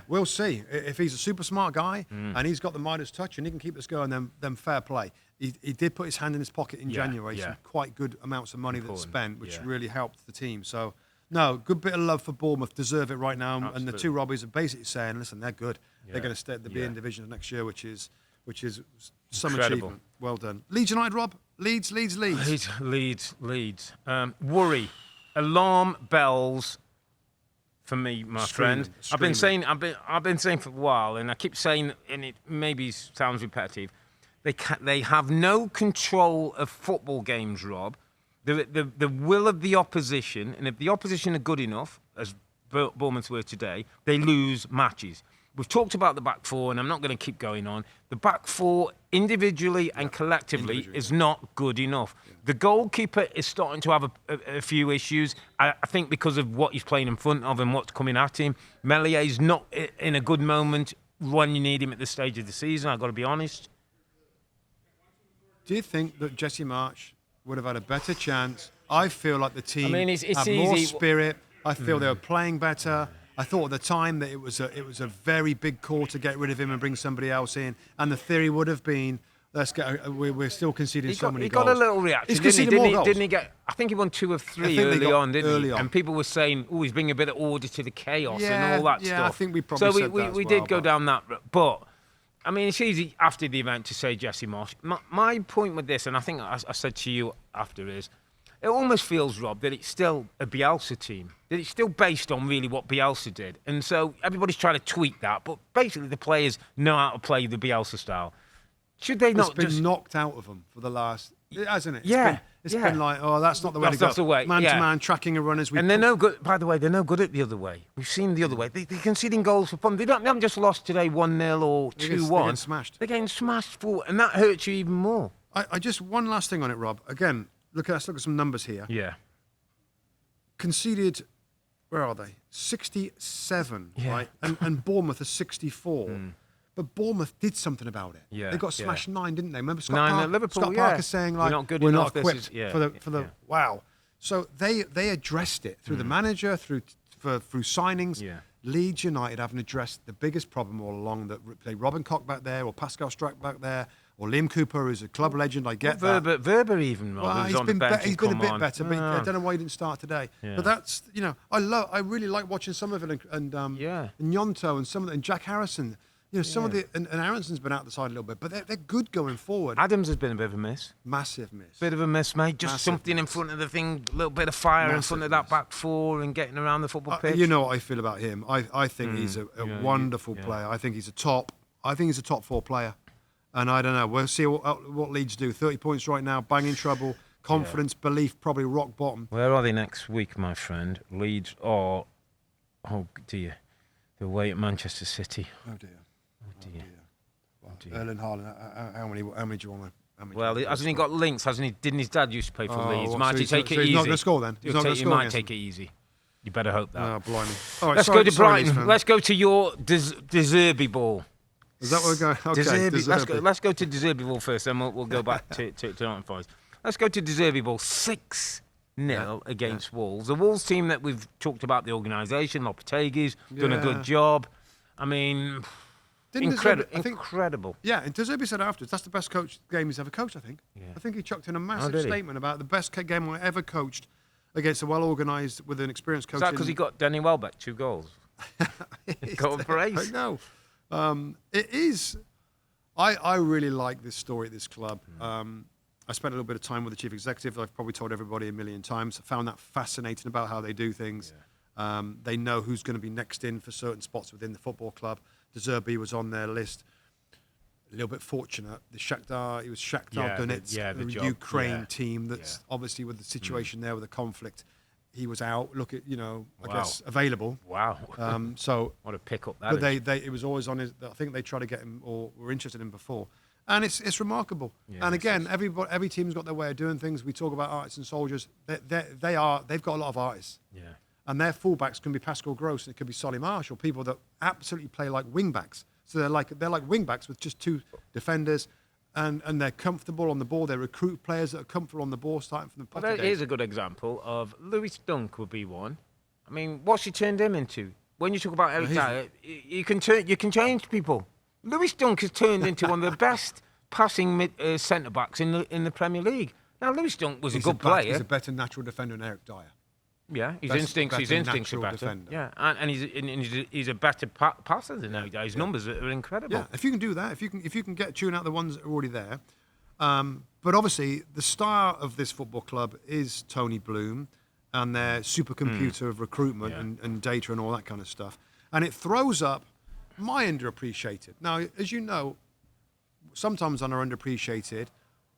Speaker 1: we'll see. If he's a super smart guy and he's got the Midas touch and he can keep us going, then fair play. He did put his hand in his pocket in January. Some quite good amounts of money that's spent, which really helped the team. So, no, good bit of love for Bournemouth. Deserve it right now. Absolutely. And the two Robbies are basically saying, listen, they're good. Yeah. They're going to stay at the B division next year, which is some
Speaker 2: incredible
Speaker 1: achievement. Well done. Leeds United, Rob. Leeds.
Speaker 2: Worry. Alarm bells for me, my friend. I've been saying for a while, and I keep saying, and it maybe sounds repetitive, they have no control of football games, Rob. The will of the opposition, and if the opposition are good enough, as Bournemouth were today, they lose matches. We've talked about the back four, and I'm not going to keep going on. The back four, individually and collectively, is not good enough. Yeah. The goalkeeper is starting to have a few issues, I think, because of what he's playing in front of and what's coming at him. Mellier's not in a good moment when you need him at this stage of the season, I've got to be honest.
Speaker 1: Do you think that Jesse Marsch would have had a better chance? I feel like the team have more spirit. I feel they were playing better. I thought at the time that it was a very big call to get rid of him and bring somebody else in, and the theory would have been, we're still conceding so many goals.
Speaker 2: He got a little reaction, didn't he? I think he won 2 of 3 early on, didn't he? And people were saying, he's bringing a bit of order to the chaos and all that stuff.
Speaker 1: Yeah, I think we probably said that
Speaker 2: we did go down that route. But, I mean, it's easy after the event to say Jesse Marsch. My point with this, and I think I said to you after, is it almost feels, Rob, that it's still a Bielsa team. That it's still based on really what Bielsa did. And so everybody's trying to tweak that. But basically the players know how to play the Bielsa style. Should they not
Speaker 1: It's been knocked out of them for the last, hasn't it? It's been like, that's not the way to go.
Speaker 2: That's the way.
Speaker 1: Man-to-man, tracking a runners.
Speaker 2: And they're no good, by the way, they're no good at the other way. We've seen the other way. They're conceding goals for fun. They haven't just lost today 1-0 or 2-1. They're getting smashed. They're getting smashed and that hurts you even more.
Speaker 1: I just, one last thing on it, Rob. Again, let's look at some numbers here.
Speaker 2: Yeah.
Speaker 1: Conceded, where are they? 67, right? And Bournemouth are 64. But Bournemouth did something about it. Yeah. They got smashed 9, didn't they? Remember Scott Parker saying, like, we're not equipped for the wow. So they addressed it through the manager, through signings. Yeah. Leeds United haven't addressed the biggest problem all along, that play Robin Koch back there, or Pascal Struck back there, or Liam Cooper, who's a club legend. I get that.
Speaker 2: Verber even.
Speaker 1: He's been a bit better, but I don't know why he didn't start today. Yeah. But that's, I really like watching some of it, and Gnonto and some of and Jack Harrison. Some of the and Aronson's been out the side a little bit, but they're good going forward.
Speaker 2: Adams has been a bit of a miss.
Speaker 1: Massive miss.
Speaker 2: Bit of a miss, mate. Just something in front of the thing, a little bit of fire in front of that back four and getting around the football pitch.
Speaker 1: You know what I feel about him. I think he's a wonderful player. I think he's a top 4 player. And I don't know. We'll see what Leeds do. 30 points right now, banging trouble, confidence, belief, probably rock bottom.
Speaker 2: Where are they next week, my friend? Leeds are, oh dear, they're away at Manchester City.
Speaker 1: Oh dear. Erling Haaland, how many do you want to?
Speaker 2: Well, hasn't he got links? Hasn't he? Didn't his dad used to play for Leeds? Might he take it easy?
Speaker 1: He's not going to score then.
Speaker 2: He might take it easy. You better hope that.
Speaker 1: Oh, blimey. All right,
Speaker 2: let's go to Brighton. Let's go to your De Zerbi ball.
Speaker 1: Is that where we're going? Okay, De Zerbi.
Speaker 2: Let's go to De Zerbi ball first, then we'll go back to Nottingham Forest. Let's go to De Zerbi ball. 6-0 against Wolves. The Wolves team that we've talked about, the organisation, Lopetegui's done a good job. I mean, incredible.
Speaker 1: Yeah, and De Zerbi said afterwards, that's the best game he's ever coached, I think. Yeah. I think he chucked in a massive statement about the best game I ever coached. against a well-organised, with an experienced coach.
Speaker 2: Is that because he got Danny Welbeck 2 goals? Got a brace.
Speaker 1: I know. It is. I really like this story at this club. I spent a little bit of time with the chief executive. I've probably told everybody a million times. I found that fascinating about how they do things. Yeah. They know who's going to be next in for certain spots within the football club. De Zerbi was on their list. A little bit fortunate. It was Shakhtar Donetsk, the Ukraine team that's obviously with the situation there with the conflict. He was out. Look at, I guess available.
Speaker 2: Wow.
Speaker 1: So
Speaker 2: what a pick up that
Speaker 1: is. But it was always on his. I think they tried to get him or were interested in him before, and it's remarkable. Yeah, and again, every team's got their way of doing things. We talk about artists and soldiers. They've got a lot of artists. Yeah. And their fullbacks can be Pascal Gross and it could be Solly Marshall, people that absolutely play like wing backs. So they're like wing backs with just 2 defenders. And they're comfortable on the ball. They recruit players that are comfortable on the ball, starting from the Potter days.
Speaker 2: Here's a good example of Lewis Dunk would be one. I mean, what's she turned him into? When you talk about Eric Dyer, you can change people. Lewis Dunk has turned into one of the best passing centre backs in the Premier League. Now, Lewis Dunk was a good player.
Speaker 1: He's a better natural defender than Eric Dyer.
Speaker 2: Yeah, his instincts are better. Defender. Yeah, and he's a better passer than Eric Dyer. His numbers are incredible.
Speaker 1: Yeah, if you can do that, if you can tune out the ones that are already there. But obviously, the star of this football club is Tony Bloom and their supercomputer of recruitment and data and all that kind of stuff. And it throws up my underappreciated. Now, as you know, sometimes on our underappreciated,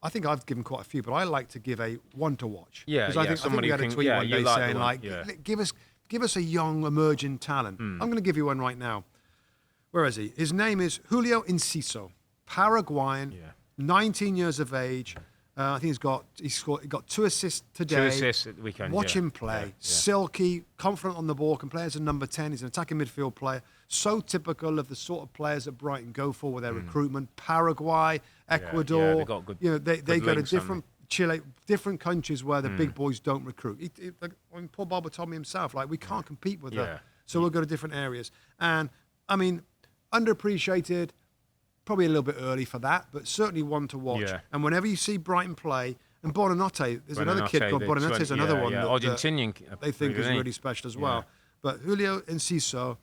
Speaker 1: I think I've given quite a few, but I like to give a one to watch.
Speaker 2: Yeah,
Speaker 1: I think we had a tweet one day saying, give us a young emerging talent. I'm going to give you one right now. Where is he? His name is Julio Enciso, Paraguayan, 19 years of age. I think he got 2 assists today.
Speaker 2: 2 assists at the weekend.
Speaker 1: Watch him play. Silky, confident on the ball, can play as a number 10. He's an attacking midfield player. So typical of the sort of players that Brighton go for with their recruitment. Paraguay, Ecuador.
Speaker 2: They got good.
Speaker 1: They go to different Chile, different countries where the big boys don't recruit. Paul Barber told me himself, we can't compete with that. So we'll go to different areas. And I mean, underappreciated. Probably a little bit early for that, but certainly one to watch. Yeah. And whenever you see Brighton play, and Bonanotte, there's another kid called Bonanotte, is another one that
Speaker 2: Argentinian
Speaker 1: they think is really special as well. But Julio Enciso,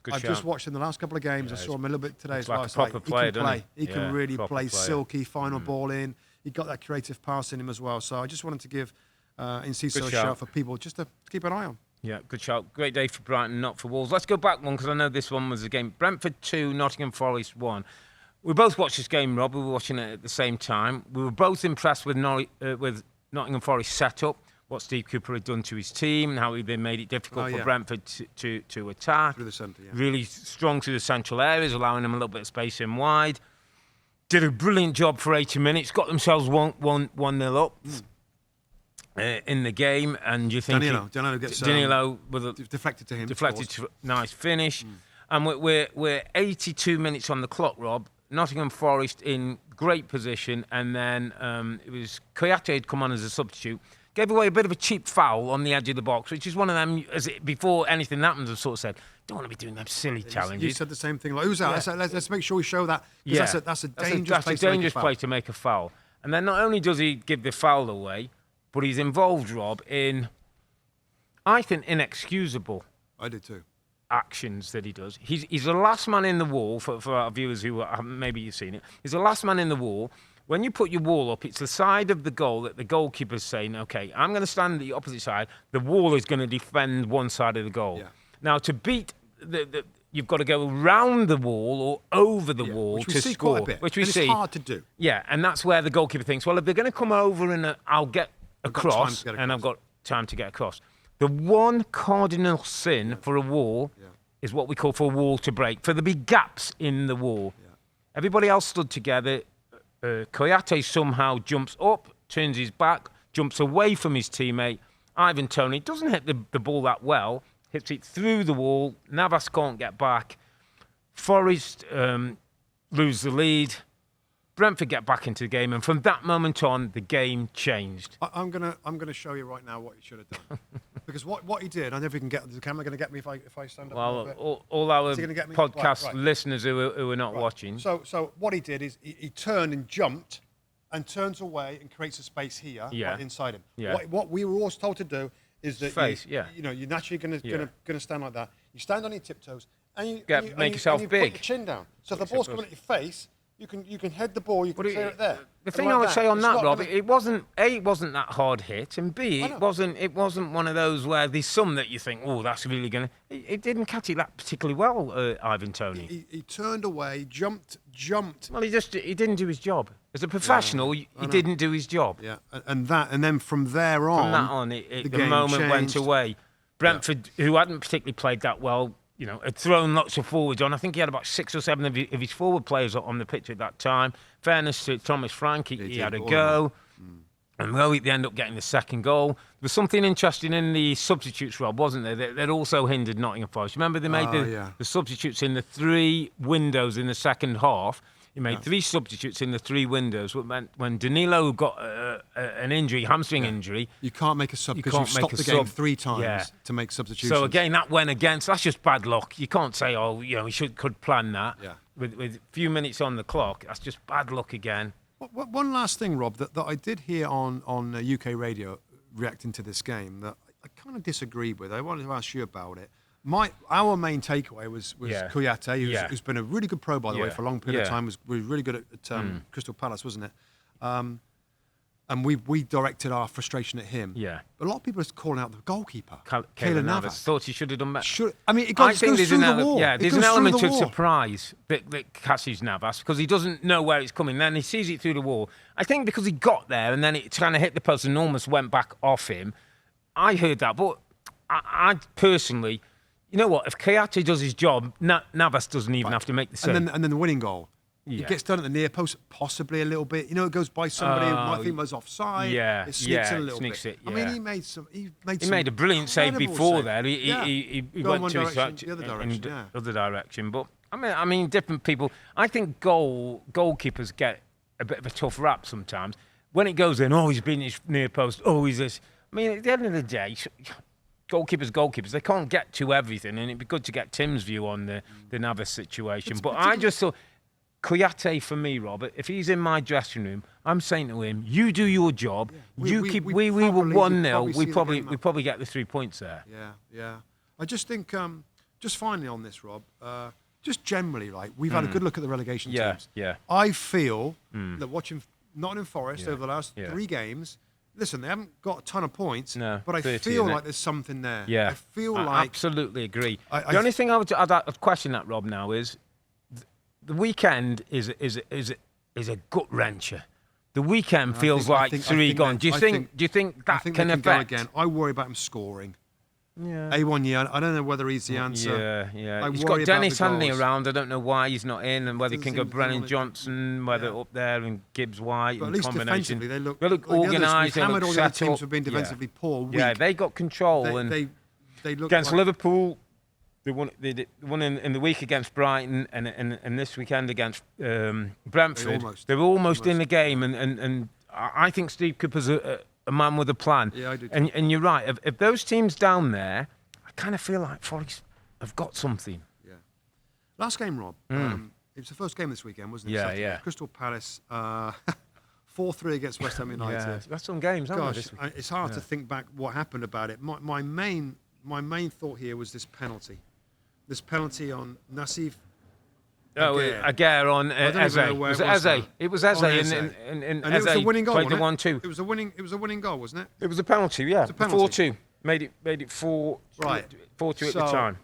Speaker 1: I've just watched him the last couple of games. I saw him a little bit today as well.
Speaker 2: Like a proper player, doesn't
Speaker 1: he? He can really play silky, final ball in. He got that creative pass in him as well. So I just wanted to give Enciso a shout for people just to keep an eye on.
Speaker 2: Yeah, good shout. Great day for Brighton, not for Wolves. Let's go back one, because I know this one was a game. Brentford 2, Nottingham Forest 1. We both watched this game, Rob. We were watching it at the same time. We were both impressed with Nottingham Forest setup, what Steve Cooper had done to his team, and how they made it difficult for Brentford to attack.
Speaker 1: Through the centre,
Speaker 2: Really strong through the central areas, allowing them a little bit of space in wide. Did a brilliant job for 80 minutes. Got themselves 1-0 up in the game, and you think
Speaker 1: Danilo gets
Speaker 2: with a
Speaker 1: deflected to him.
Speaker 2: Nice finish, and we're 82 minutes on the clock, Rob. Nottingham Forest in great position, and then it was Kouyate had come on as a substitute, gave away a bit of a cheap foul on the edge of the box, which is one of them, before anything happened, I've sort of said, don't want to be doing them silly challenges.
Speaker 1: You said the same thing. Who's that? Yeah. Let's make sure we show that, because that's a dangerous
Speaker 2: place to make a foul. And then not only does he give the foul away, but he's involved, Rob, in, I think, inexcusable.
Speaker 1: I did too.
Speaker 2: Actions that he does. He's the last man in the wall, for our viewers who haven't, maybe you've seen it. He's the last man in the wall. When you put your wall up, it's the side of the goal that the goalkeeper's saying, okay, I'm going to stand at the opposite side. The wall is going to defend one side of the goal. Yeah. Now, to beat you've got to go around the wall or over the wall to score.
Speaker 1: Which we see. It's hard to do.
Speaker 2: Yeah, and that's where the goalkeeper thinks, well, if they're going to come over and I'll get across, and I've got time to get across. The one cardinal sin for a wall is what we call for a wall to break, for there be gaps in the wall. Yeah. Everybody else stood together. Kouyate somehow jumps up, turns his back, jumps away from his teammate. Ivan Toney doesn't hit the ball that well, hits it through the wall. Navas can't get back. Forest lose the lead. Brentford get back into the game, and from that moment on, the game changed.
Speaker 1: I'm gonna show you right now what he should have done, because what he did. I don't know if you can get the camera. Going to get me if I stand up.
Speaker 2: Well, all our podcast listeners who are not watching.
Speaker 1: So what he did is he turned and jumped, and turns away and creates a space here, inside him.
Speaker 2: Yeah.
Speaker 1: What we were always told to do is that you're naturally going to stand like that. You stand on your tiptoes and you
Speaker 2: make yourself big.
Speaker 1: Put your chin down. So if the ball's coming at your face, you can head the ball, you can clear it there.
Speaker 2: The thing I would say on that, Rob, it wasn't that hard hit, and B, it wasn't one of those where there's some that you think, oh, that's really gonna. It didn't catch it that particularly well, Ivan Toney.
Speaker 1: He turned away, jumped.
Speaker 2: Well, he didn't do his job as a professional. He didn't do his job.
Speaker 1: Yeah, and then from there on,
Speaker 2: the moment went away. Brentford, who hadn't particularly played that well, had thrown lots of forwards on. I think he had about 6 or 7 of his forward players on the pitch at that time. Fairness to Thomas Frank, he had a go. And Roy, they end up getting the second goal. There was something interesting in the substitutes, Rob, wasn't there? That also hindered Nottingham Forest. Remember they made the substitutes in the 3 windows in the second half. He made 3 substitutes in the 3 windows. When Danilo got an injury, hamstring injury.
Speaker 1: You can't make a sub because you've stopped the game 3 times to make substitutions.
Speaker 2: So again, that went against. That's just bad luck. You can't say, we could plan that.
Speaker 1: Yeah.
Speaker 2: With a few minutes on the clock, that's just bad luck again.
Speaker 1: One last thing, Rob, that I did hear on UK radio reacting to this game that I kind of disagreed with. I wanted to ask you about it. Our main takeaway was Kouyaté, who's been a really good pro, by the way, for a long period of time. Was really good at Crystal Palace, wasn't it? And we directed our frustration at him.
Speaker 2: Yeah.
Speaker 1: But a lot of people are calling out the goalkeeper,
Speaker 2: Keylor Navas. Thought he should have done better.
Speaker 1: It goes through the wall.
Speaker 2: Yeah, there's an element of surprise that catches Navas because he doesn't know where it's coming. Then he sees it through the wall. I think because he got there and then it kind of hit the post and almost went back off him. I heard that. But I personally, you know what? If Kouyaté does his job, Navas doesn't even have to make the save.
Speaker 1: And then the winning goal. Yeah. It gets done at the near post, possibly a little bit. It goes by somebody who might think was offside.
Speaker 2: Yeah,
Speaker 1: it sneaks in a little bit.
Speaker 2: It, yeah.
Speaker 1: I mean, he
Speaker 2: made a brilliant save before there. He went to
Speaker 1: the
Speaker 2: other direction. But I mean, different people. I think goalkeepers get a bit of a tough rap sometimes. When it goes in, he's been his near post. He's this. I mean, at the end of the day, goalkeepers, they can't get to everything, and it'd be good to get Tim's view on the Navas situation. But I just thought. Kouyaté for me, Robert, if he's in my dressing room, I'm saying to him, you do your job. We were 1-0. We probably get the 3 points there.
Speaker 1: Yeah. I just think, just finally on this, Rob, just generally, we've had a good look at the relegation teams.
Speaker 2: Yeah.
Speaker 1: I feel that watching Nottingham Forest over the last 3 games, listen, they haven't got a ton of points, but I feel like there's something there.
Speaker 2: Yeah.
Speaker 1: I feel like...
Speaker 2: absolutely agree. The only thing I'd question that, Rob, now is the weekend is a gut wrencher. The weekend feels like 3 gone. Do you think that can affect?
Speaker 1: Go again. I worry about him scoring.
Speaker 2: Yeah.
Speaker 1: A1 I don't know whether he's the answer.
Speaker 2: Yeah. He's got Dennis Handley around. I don't know why he's not in, and whether he can go Brennan Johnson, whether up there and Gibbs White.
Speaker 1: But at least defensively, they look
Speaker 2: organised.
Speaker 1: They look set up. Teams have been defensively poor. Weak.
Speaker 2: Yeah, they got control.
Speaker 1: They look
Speaker 2: against Liverpool. They won in the week against Brighton and this weekend against Brentford. They were almost in the game, and I think Steve Cooper's a man with a plan.
Speaker 1: Yeah, I do.
Speaker 2: And you're right. If those teams down there, I kind of feel like Forest have got something.
Speaker 1: Yeah. Last game, Rob. It was the first game this weekend, wasn't it?
Speaker 2: Yeah.
Speaker 1: Crystal Palace 4-3 against West Ham United.
Speaker 2: Yeah, that's some games, haven't
Speaker 1: they? It's hard to think back what happened about it. My main thought here was this penalty. This penalty on Nassif.
Speaker 2: Aguirre on Eze. It was Eze. And
Speaker 1: it was a winning goal.
Speaker 2: Played the 1-2.
Speaker 1: It was a winning goal, wasn't it?
Speaker 2: It was a penalty. Yeah.
Speaker 1: It was a penalty.
Speaker 2: 4-2. Made it 4. Right. 4-2 at the time.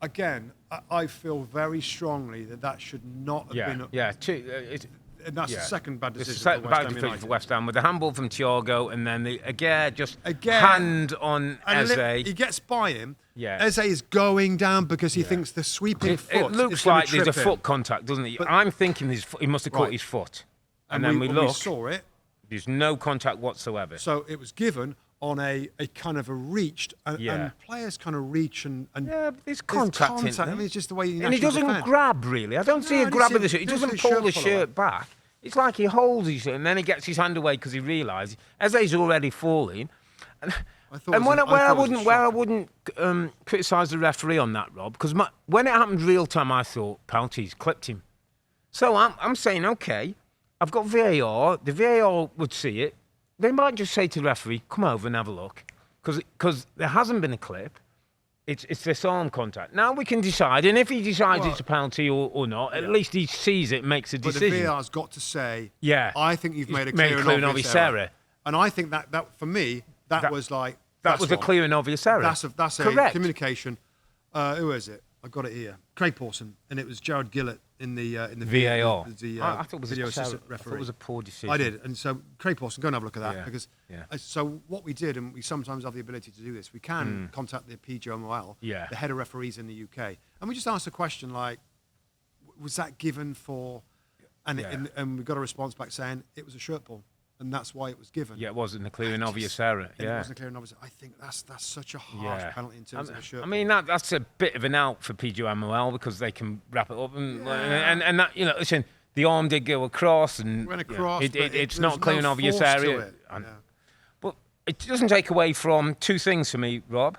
Speaker 1: Again, I feel very strongly that should not have been. And that's the second bad decision
Speaker 2: for West Ham with the handball from Thiago, and then the Aguirre hand on Eze.
Speaker 1: He gets by him. Yeah. Eze is going down because he thinks the sweeping foot.
Speaker 2: It looks like there's a foot contact, doesn't it? I'm thinking he must have caught his foot. And then we look.
Speaker 1: We saw it.
Speaker 2: There's no contact whatsoever.
Speaker 1: So it was given on a kind of a reached, and players kind of reach and
Speaker 2: but there's contact in there.
Speaker 1: I mean, it's just the way
Speaker 2: and he doesn't grab, really. I don't see a grab of the shirt. He doesn't pull the shirt back. It's like he holds his shirt and then he gets his hand away because he realises Eze's already falling. I wouldn't criticise the referee on that, Rob, because when it happened real time, I thought penalties clipped him. So I'm saying, okay, I've got VAR. The VAR would see it. They might just say to the referee, come over and have a look. because there hasn't been a clip. It's this arm contact. Now we can decide, and if he decides it's a penalty or not, at least he sees it, makes a decision.
Speaker 1: But the VAR's got to say,
Speaker 2: I
Speaker 1: think you've made a clear and obvious error. And I think that for me, that was like...
Speaker 2: That was a clear and obvious error.
Speaker 1: That's a communication. Who is it? I've got it here. Craig Pawson, and it was Jared Gillett in the
Speaker 2: VAR.
Speaker 1: I thought it was
Speaker 2: video assistant referee. I thought it was a poor decision.
Speaker 1: I did, and so Craig Pawson, go and have a look at that because. So what we did, and we sometimes have the ability to do this, we can contact the PGMOL, the head of referees in the UK, and we just asked a question like, was that given for, and we got a response back saying it was a shirt pull. And that's why it was given.
Speaker 2: Yeah, it wasn't a clear and obvious error.
Speaker 1: It wasn't a clear and obvious. I think that's such a harsh penalty in terms of a shirt.
Speaker 2: I mean, that's a bit of an out for PGMOL because they can wrap it up and that, listen, the arm did go across and
Speaker 1: went across.
Speaker 2: It's not a clear and obvious area. But it doesn't take away from two things for me, Rob.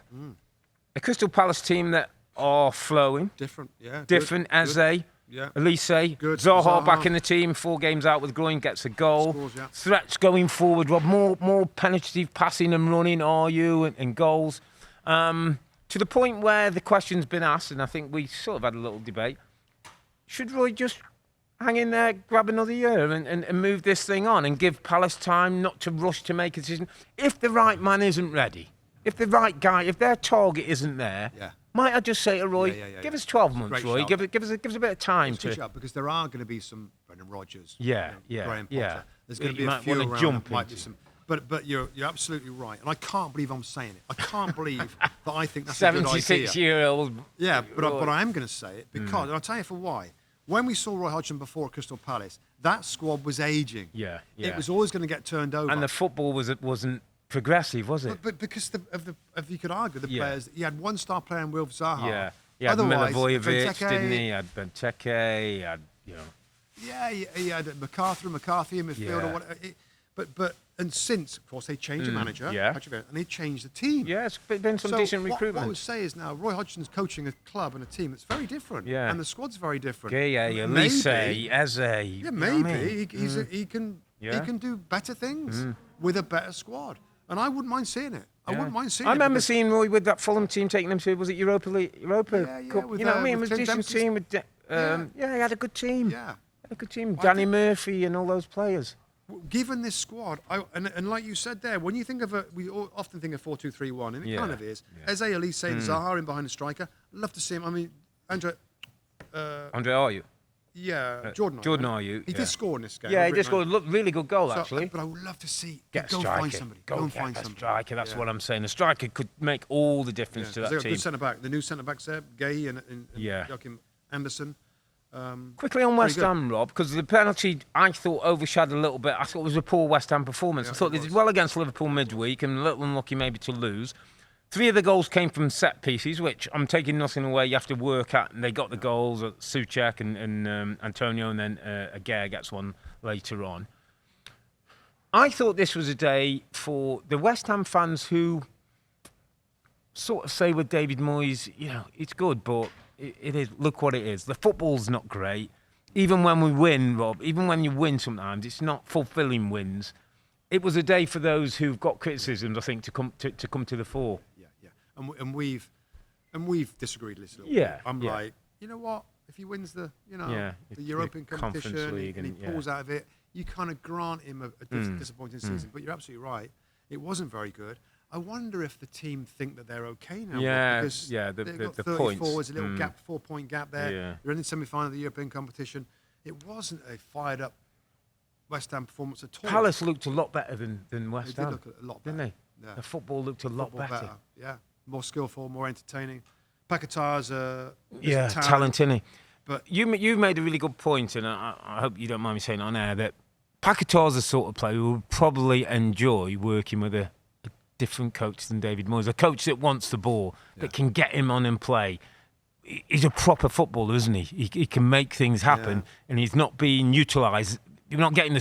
Speaker 2: A Crystal Palace team that are flowing.
Speaker 1: Different,
Speaker 2: Eze.
Speaker 1: Yeah.
Speaker 2: Elise, Zaha back in the team, 4 games out with groin, gets a goal.
Speaker 1: Scores,
Speaker 2: Threats going forward, Rob. More penetrative passing and running, and goals. To the point where the question's been asked, and I think we sort of had a little debate. Should Roy just hang in there, grab another year and move this thing on and give Palace time not to rush to make a decision? If the right man isn't ready, if the right guy, if their target isn't there... Might I just say to Roy, give us 12 months, Roy. Give us a bit of time to...
Speaker 1: Because there are going to be some Brendan Rodgers,
Speaker 2: Graham
Speaker 1: Potter. There's going to be a few around. Jump might be some, but you're absolutely right, and I can't believe I'm saying it. I can't believe that I think that's a good idea.
Speaker 2: 76-year-old.
Speaker 1: Yeah, but I am going to say it because, and I'll tell you for why. When we saw Roy Hodgson before at Crystal Palace, that squad was ageing. It was always going to get turned over,
Speaker 2: and the football wasn't progressive, was it?
Speaker 1: But because of you could argue the players, he had one star player in Wilf Zaha.
Speaker 2: He had Milivojevic, didn't he? He had Benteke, he had,
Speaker 1: he had McCarthy in midfield or whatever. And since, of course, they changed the manager, and they changed the team.
Speaker 2: Yeah, it's been some decent recruitment.
Speaker 1: What I would say is now, Roy Hodgson's coaching a club and a team that's very different.
Speaker 2: Yeah.
Speaker 1: And the squad's very different.
Speaker 2: Elise, Eze.
Speaker 1: Yeah, maybe. He can do better things with a better squad. And I wouldn't mind seeing it. I wouldn't mind seeing it.
Speaker 2: I remember seeing Roy with that Fulham team taking them to, was it Europa Cup?
Speaker 1: You know what I mean?
Speaker 2: It was a decent team. He had a good team.
Speaker 1: Yeah.
Speaker 2: Had a good team. Danny Murphy and all those players.
Speaker 1: Given this squad, and like you said there, when you think of we often think of 4-2-3-1, and it kind of is. Eze, Elise, and Zaha in behind the striker. Love to see him. I mean, Andre
Speaker 2: Ayew.
Speaker 1: Yeah, Jordan
Speaker 2: Ayew.
Speaker 1: He did score in this game.
Speaker 2: Yeah, he did score a really good goal, actually.
Speaker 1: But I would love to see...
Speaker 2: Get a striker.
Speaker 1: Find somebody. Go and find somebody.
Speaker 2: Striker, that's what I'm saying. A striker could make all the difference to that team.
Speaker 1: Good centre-back. The new centre-backs there, Gay and Joachim Anderson.
Speaker 2: Quickly on West Ham, Rob, because the penalty I thought overshadowed a little bit. I thought it was a poor West Ham performance. I thought they did well against Liverpool midweek and a little unlucky maybe to lose. 3 of the goals came from set pieces, which I'm taking nothing away. You have to work at, and they got the goals. Soucek and Antonio, and then Aguirre gets one later on. I thought this was a day for the West Ham fans who sort of say with David Moyes, it's good, but it is. Look what it is. The football's not great. Even when we win, Rob, even when you win sometimes, it's not fulfilling wins. It was a day for those who've got criticisms, I think, to come to the fore.
Speaker 1: And we've disagreed a little bit. I'm like, you know what? If he wins the European competition
Speaker 2: League
Speaker 1: and he pulls out of it, you kind of grant him a disappointing season. But you're absolutely right. It wasn't very good. I wonder if the team think that they're okay now. Because they've got 34
Speaker 2: points.
Speaker 1: Was a little gap, 4-point gap there. Yeah. They're in the semi-final of the European competition. It wasn't a fired-up West Ham performance at all.
Speaker 2: Palace looked a lot better than West Ham.
Speaker 1: They did look a lot better.
Speaker 2: Didn't they? Yeah. The football looked a lot better.
Speaker 1: Yeah. More skillful, more entertaining. Paquetá's
Speaker 2: talent, isn't he? But you made a really good point, and I hope you don't mind me saying it on air, that Paquetá's the sort of player who would probably enjoy working with a different coach than David Moyes, a coach that wants the ball, that can get him on and play. He's a proper footballer, isn't he? He can make things happen, and he's not being utilised. You're not getting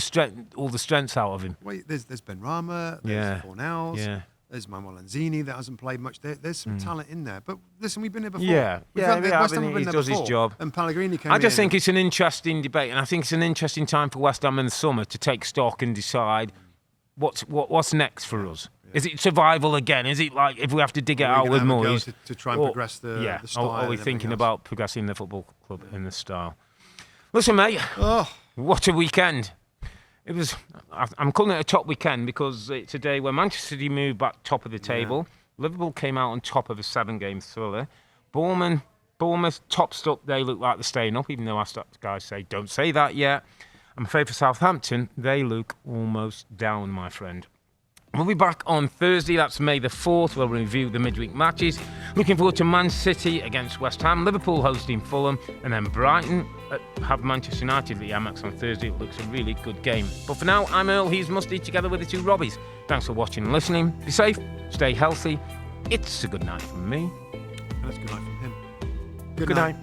Speaker 2: all the strengths out of him.
Speaker 1: Wait, there's Ben Rama, there's Fornals, there's Manuel Lanzini that hasn't played much. There's some talent in there. But listen, we've been here before.
Speaker 2: He does his job.
Speaker 1: And Pellegrini came in.
Speaker 2: I just think it's an interesting debate, and I think it's an interesting time for West Ham in the summer to take stock and decide what's next for us. Is it survival again? Is it like if we have to dig it out with Moyes?
Speaker 1: To try and progress the style?
Speaker 2: Are we thinking about progressing the football club in the style? Listen, mate, what a weekend. It was. I'm calling it a top weekend because it's a day where Manchester City moved back top of the table. Yeah. Liverpool came out on top of a 7-game thriller. Bournemouth topped up. They look like they're staying up, even though our stats guys say don't say that yet. I'm afraid for Southampton, they look almost down, my friend. We'll be back on Thursday, that's May the 4th. We'll review the midweek matches. Looking forward to Man City against West Ham, Liverpool hosting Fulham, and then Brighton have Manchester United at the Amex on Thursday. It looks a really good game. But for now, I'm Earl, he's Musty, together with the two Robbies. Thanks for watching and listening. Be safe, stay healthy. It's a good night from me.
Speaker 1: And it's a good night from him.
Speaker 2: Good night.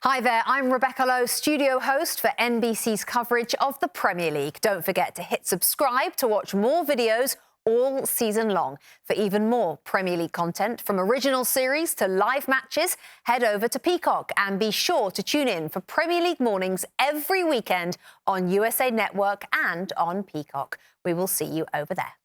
Speaker 3: Hi there, I'm Rebecca Lowe, studio host for NBC's coverage of the Premier League. Don't forget to hit subscribe to watch more videos all season long. For even more Premier League content, from original series to live matches, head over to Peacock and be sure to tune in for Premier League mornings every weekend on USA Network and on Peacock. We will see you over there.